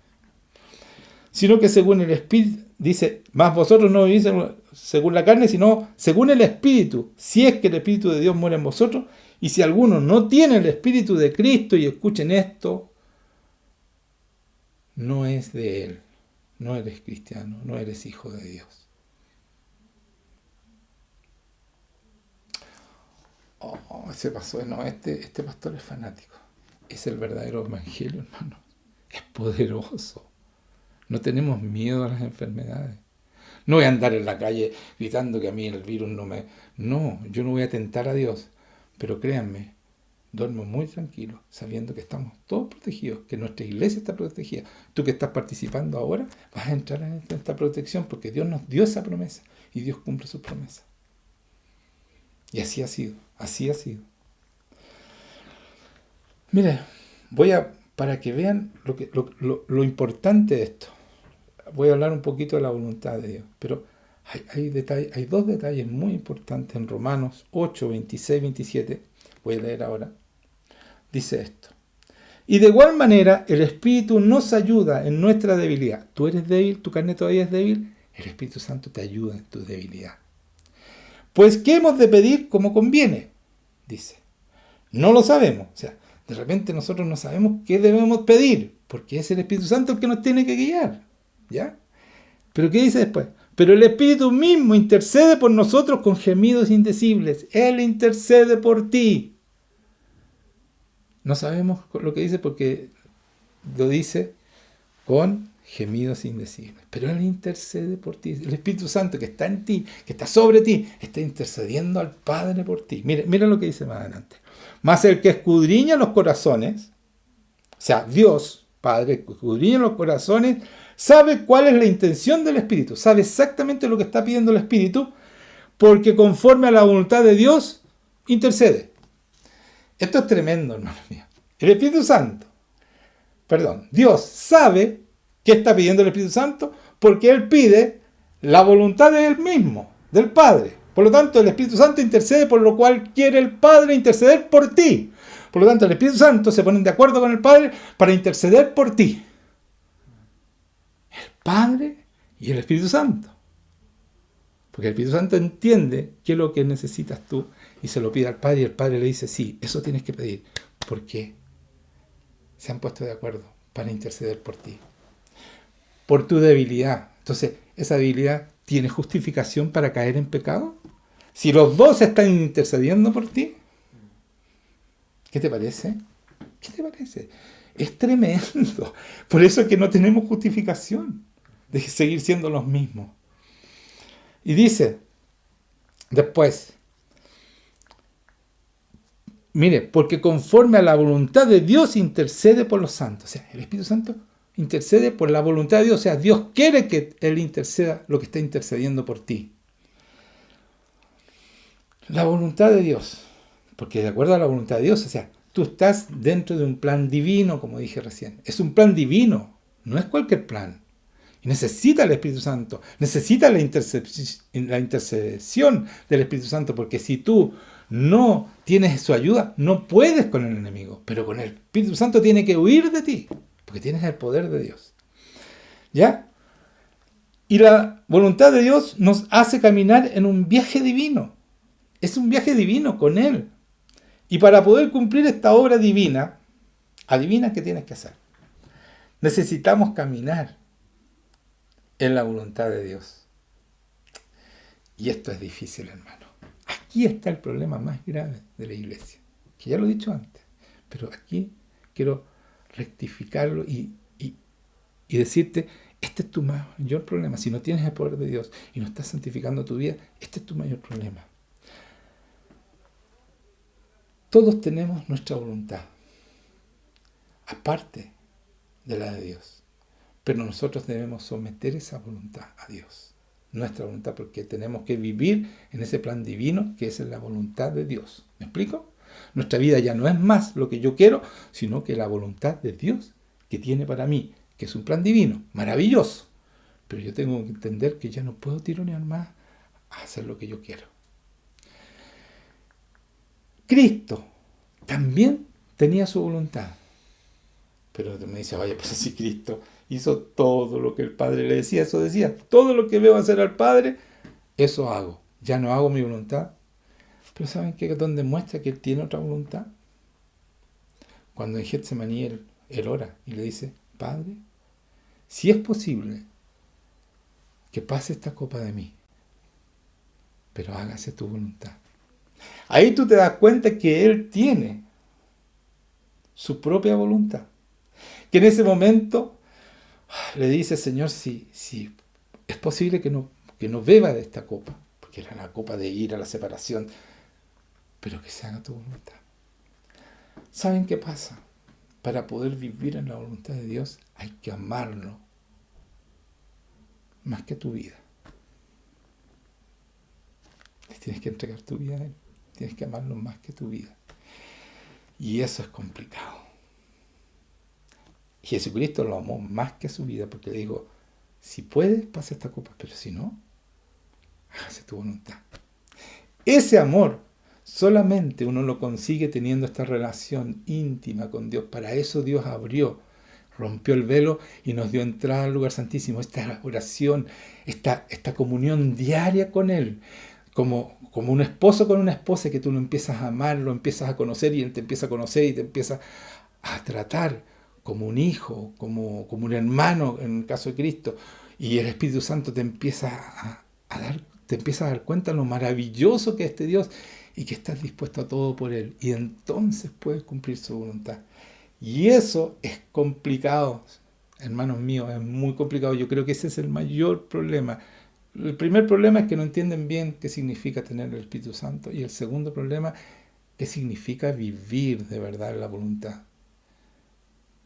Sino que según el Espíritu, dice, más vosotros no vivís según la carne, sino según el Espíritu, si es que el Espíritu de Dios muere en vosotros, y si alguno no tiene el Espíritu de Cristo, y escuchen esto, no es de Él, no eres cristiano, no eres hijo de Dios. Se pasó, no, este pastor es fanático, es el verdadero evangelio, hermano, es poderoso. No tenemos miedo a las enfermedades. No voy a andar en la calle gritando que a mí el virus no me... No, yo no voy a tentar a Dios. Pero créanme, duermo muy tranquilo, sabiendo que estamos todos protegidos, que nuestra iglesia está protegida. Tú que estás participando ahora, vas a entrar en esta protección porque Dios nos dio esa promesa y Dios cumple sus promesas. Y así ha sido. Mire, para que vean lo importante de esto. Voy a hablar un poquito de la voluntad de Dios, pero hay dos detalles muy importantes en Romanos 8, 26, 27. Voy a leer ahora. Dice esto. Y de igual manera, el Espíritu nos ayuda en nuestra debilidad. Tú eres débil, tu carne todavía es débil, el Espíritu Santo te ayuda en tu debilidad. Pues, ¿qué hemos de pedir como conviene? Dice. No lo sabemos. O sea, de repente nosotros no sabemos qué debemos pedir, porque es el Espíritu Santo el que nos tiene que guiar. ¿Ya? Pero ¿qué dice después? Pero el Espíritu mismo intercede por nosotros con gemidos indecibles. Él intercede por ti. No sabemos lo que dice porque lo dice con gemidos indecibles. Pero Él intercede por ti. El Espíritu Santo que está en ti, que está sobre ti, está intercediendo al Padre por ti. Mira lo que dice más adelante. Mas el que escudriña los corazones, o sea, Dios, Padre, que escudriña los corazones, sabe cuál es la intención del Espíritu, sabe exactamente lo que está pidiendo el Espíritu, porque conforme a la voluntad de Dios, intercede. Esto es tremendo, hermano mío. El Espíritu Santo, Dios sabe qué está pidiendo el Espíritu Santo, porque Él pide la voluntad de Él mismo, del Padre. Por lo tanto, el Espíritu Santo intercede, por lo cual quiere el Padre interceder por ti. Por lo tanto, el Espíritu Santo se ponen de acuerdo con el Padre para interceder por ti. Padre y el Espíritu Santo. Porque el Espíritu Santo entiende qué es lo que necesitas tú y se lo pide al Padre y el Padre le dice, sí, eso tienes que pedir. Porque se han puesto de acuerdo para interceder por ti. Por tu debilidad. Entonces, ¿esa debilidad tiene justificación para caer en pecado? Si los dos están intercediendo por ti, ¿qué te parece? Es tremendo. Por eso es que no tenemos justificación de seguir siendo los mismos. Y dice, después, mire, porque conforme a la voluntad de Dios intercede por los santos. O sea, el Espíritu Santo intercede por la voluntad de Dios. O sea, Dios quiere que Él interceda lo que está intercediendo por ti. La voluntad de Dios. Porque de acuerdo a la voluntad de Dios, o sea, tú estás dentro de un plan divino, como dije recién. Es un plan divino, no es cualquier plan. Y necesita el Espíritu Santo, necesita la intercesión del Espíritu Santo, porque si tú no tienes su ayuda, no puedes con el enemigo. Pero con el Espíritu Santo tiene que huir de ti, porque tienes el poder de Dios. ¿Ya? Y la voluntad de Dios nos hace caminar en un viaje divino. Es un viaje divino con Él. Y para poder cumplir esta obra divina, adivina qué tienes que hacer. Necesitamos caminar en la voluntad de Dios. Y esto es difícil, hermano. aquí está el problema más grave de la iglesia, que ya lo he dicho antes, pero aquí quiero rectificarlo y decirte, este es tu mayor problema. Si no tienes el poder de Dios y no estás santificando tu vida, este es tu mayor problema. Todos tenemos nuestra voluntad, aparte de la de Dios. Pero nosotros debemos someter esa voluntad a Dios. Nuestra voluntad, porque tenemos que vivir en ese plan divino que es la voluntad de Dios. ¿Me explico? Nuestra vida ya no es más lo que yo quiero, sino que la voluntad de Dios que tiene para mí, que es un plan divino, maravilloso. Pero yo tengo que entender que ya no puedo tironear más a hacer lo que yo quiero. Cristo también tenía su voluntad. Pero me dice, vaya, pues si Cristo hizo todo lo que el Padre le decía, eso decía, todo lo que veo hacer al Padre, eso hago. Ya no hago mi voluntad. Pero ¿saben qué? ¿Dónde muestra que Él tiene otra voluntad? Cuando en Getsemaní él ora y le dice, Padre, si es posible que pase esta copa de mí, pero hágase tu voluntad. Ahí tú te das cuenta que Él tiene su propia voluntad. Que en ese momento le dice, Señor, si es posible que no beba de esta copa, porque era la copa de ira, la separación, pero que se haga tu voluntad. ¿Saben qué pasa? Para poder vivir en la voluntad de Dios hay que amarlo más que tu vida. Tienes que entregar tu vida a Él. Tienes que amarlo más que tu vida. Y eso es complicado. Jesucristo lo amó más que su vida porque le dijo, si puedes, pasa esta copa, pero si no, hágase tu voluntad. Ese amor solamente uno lo consigue teniendo esta relación íntima con Dios. Para eso Dios rompió el velo y nos dio entrada al lugar santísimo. Esta oración, esta comunión diaria con Él, como un esposo con una esposa, que tú lo empiezas a amar, lo empiezas a conocer y Él te empieza a conocer y te empieza a tratar como un hijo, como un hermano en el caso de Cristo. Y el Espíritu Santo te empieza te empieza a dar cuenta de lo maravilloso que es este Dios y que estás dispuesto a todo por Él. Y entonces puedes cumplir su voluntad. Y eso es complicado, hermanos míos, es muy complicado. Yo creo que ese es el mayor problema. El primer problema es que no entienden bien qué significa tener el Espíritu Santo. Y el segundo problema, qué significa vivir de verdad en la voluntad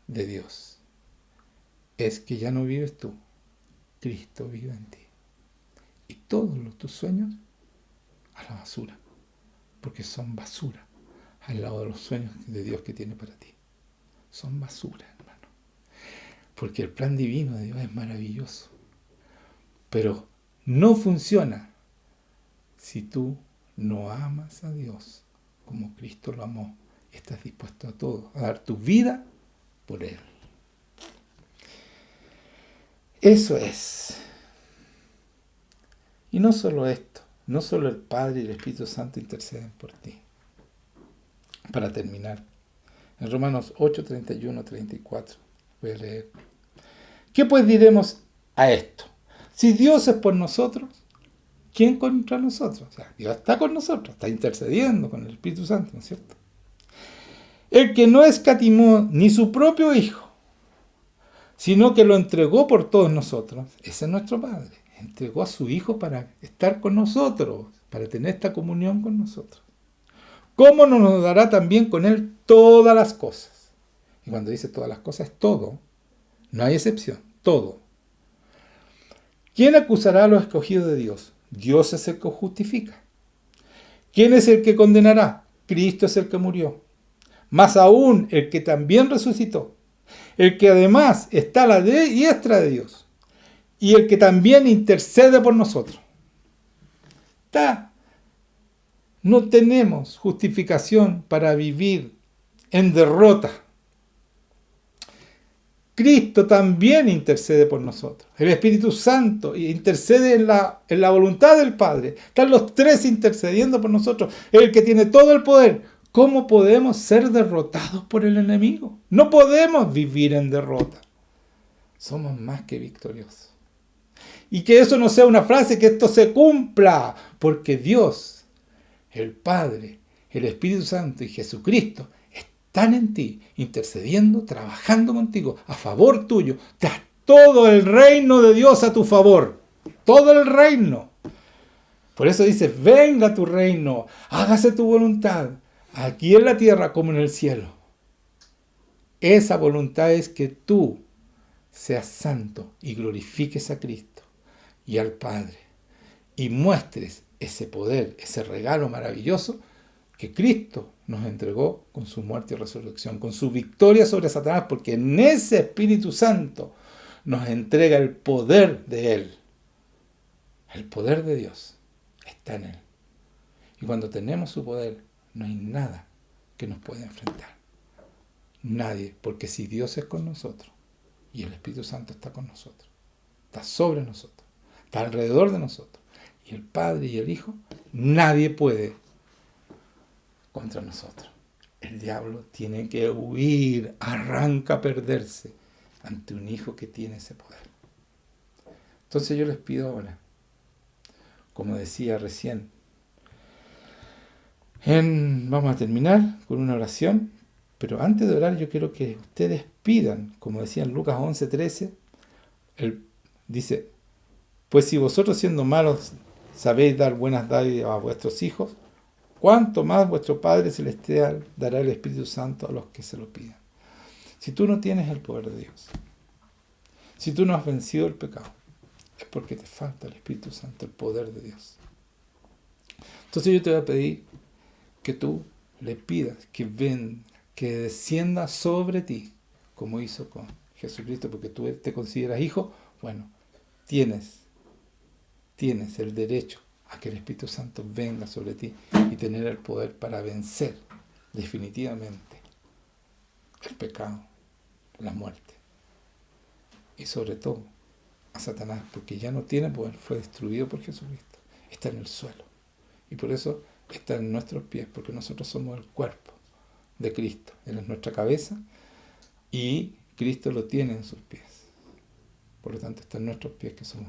de Dios. Es que ya no vives tú, Cristo vive en ti. Y todos tus sueños a la basura, porque son basura al lado de los sueños de Dios que tiene para ti. Son basura, hermano. Porque el plan divino de Dios es maravilloso. Pero no funciona si tú no amas a Dios como Cristo lo amó. Y estás dispuesto a todo, a dar tu vida por Él. Eso es. Y no solo esto, no solo el Padre y el Espíritu Santo interceden por ti. Para terminar, en Romanos 8, 31, 34, voy a leer. ¿Qué pues diremos a esto? Si Dios es por nosotros, ¿quién contra nosotros? O sea, Dios está con nosotros, está intercediendo con el Espíritu Santo, ¿no es cierto? El que no escatimó ni su propio Hijo, sino que lo entregó por todos nosotros, ese es nuestro Padre. Entregó a su Hijo para estar con nosotros, para tener esta comunión con nosotros. ¿Cómo no nos dará también con Él todas las cosas? Y cuando dice todas las cosas, es todo. No hay excepción, todo. ¿Quién acusará a los escogidos de Dios? Dios es el que justifica. ¿Quién es el que condenará? Cristo es el que murió. Más aún, el que también resucitó. El que además está a la diestra de Dios. Y el que también intercede por nosotros. No tenemos justificación para vivir en derrota. Cristo también intercede por nosotros. El Espíritu Santo intercede en la voluntad del Padre. Están los tres intercediendo por nosotros. El que tiene todo el poder. ¿Cómo podemos ser derrotados por el enemigo? No podemos vivir en derrota. Somos más que victoriosos. Y que eso no sea una frase, que esto se cumpla. Porque Dios, el Padre, el Espíritu Santo y Jesucristo están en ti, intercediendo, trabajando contigo, a favor tuyo. Está todo el reino de Dios a tu favor. Todo el reino. Por eso dice, venga tu reino, hágase tu voluntad, aquí en la tierra como en el cielo. Esa voluntad es que tú seas santo y glorifiques a Cristo y al Padre y muestres ese poder, ese regalo maravilloso que Cristo nos entregó con su muerte y resurrección, con su victoria sobre Satanás, porque en ese Espíritu Santo nos entrega el poder de Él. El poder de Dios está en Él. Y cuando tenemos su poder, no hay nada que nos pueda enfrentar. Nadie, porque si Dios es con nosotros y el Espíritu Santo está con nosotros, está sobre nosotros, está alrededor de nosotros, y el Padre y el Hijo, nadie puede contra nosotros. El diablo tiene que huir, arranca a perderse ante un hijo que tiene ese poder. Entonces yo les pido ahora, como decía recién, vamos a terminar con una oración, pero antes de orar yo quiero que ustedes pidan, como decía en Lucas 11:13, dice, pues si vosotros siendo malos sabéis dar buenas dádivas a vuestros hijos, cuánto más vuestro Padre Celestial dará el Espíritu Santo a los que se lo pidan. Si tú no tienes el poder de Dios, si tú no has vencido el pecado, es porque te falta el Espíritu Santo, el poder de Dios. Entonces yo te voy a pedir que tú le pidas que descienda sobre ti, como hizo con Jesucristo, porque tú te consideras hijo. Bueno, tienes el derecho a que el Espíritu Santo venga sobre ti y tener el poder para vencer definitivamente el pecado, la muerte y sobre todo a Satanás, porque ya no tiene poder, fue destruido por Jesucristo, está en el suelo y por eso está en nuestros pies, porque nosotros somos el cuerpo de Cristo. Él es nuestra cabeza y Cristo lo tiene en sus pies, por lo tanto está en nuestros pies, que somos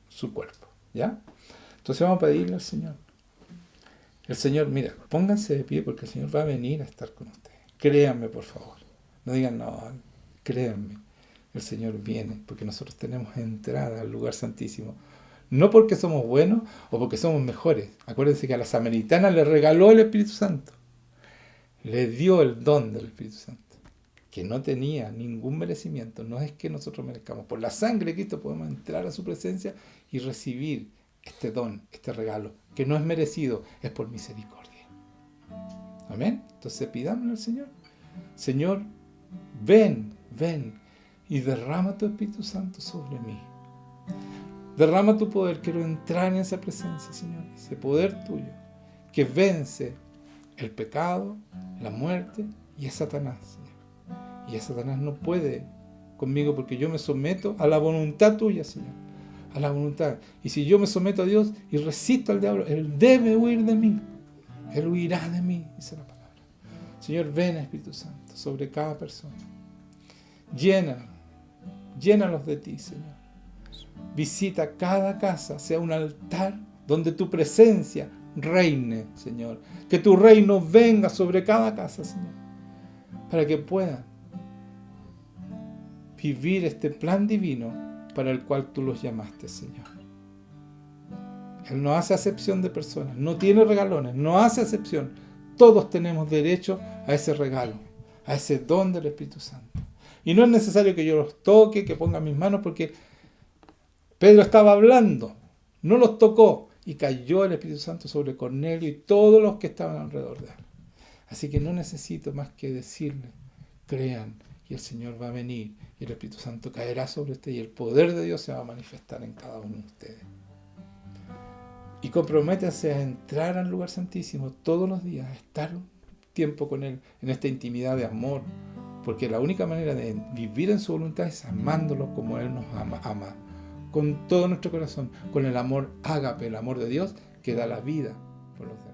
su cuerpo. ¿Ya? Entonces vamos a pedirle al Señor. El Señor, mira, pónganse de pie porque el Señor va a venir a estar con ustedes. Créanme, por favor. No digan, no, créanme. El Señor viene porque nosotros tenemos entrada al lugar santísimo. No porque somos buenos o porque somos mejores. Acuérdense que a la samaritana le regaló el Espíritu Santo. Le dio el don del Espíritu Santo, que no tenía ningún merecimiento. No es que nosotros merezcamos. Por la sangre de Cristo podemos entrar a su presencia y recibir este don, este regalo, que no es merecido, es por misericordia. Amén. Entonces pidámosle al Señor. Señor, ven y derrama tu Espíritu Santo sobre mí. Derrama tu poder. Quiero entrar en esa presencia, Señor, ese poder tuyo que vence el pecado, la muerte y a Satanás, Señor. Y a Satanás no puede conmigo porque yo me someto a la voluntad tuya, Señor. A la voluntad. Y si yo me someto a Dios y resisto al diablo, Él debe huir de mí. Él huirá de mí, dice la palabra. Señor, ven, Espíritu Santo, sobre cada persona. Llénalos de ti, Señor. Visita cada casa, sea un altar donde tu presencia reine, Señor. Que tu reino venga sobre cada casa, Señor. Para que puedan vivir este plan divino para el cual tú los llamaste, Señor. Él no hace acepción de personas, no tiene regalones, no hace acepción. Todos tenemos derecho a ese regalo, a ese don del Espíritu Santo. Y no es necesario que yo los toque, que ponga mis manos, porque Pedro estaba hablando, no los tocó, y cayó el Espíritu Santo sobre Cornelio y todos los que estaban alrededor de él. Así que no necesito más que decirle, crean, y el Señor va a venir, y el Espíritu Santo caerá sobre usted, y el poder de Dios se va a manifestar en cada uno de ustedes. Y comprométase a entrar al lugar santísimo todos los días, a estar un tiempo con Él, en esta intimidad de amor, porque la única manera de vivir en su voluntad es amándolo como Él nos ama, con todo nuestro corazón, con el amor ágape, el amor de Dios que da la vida por los demás.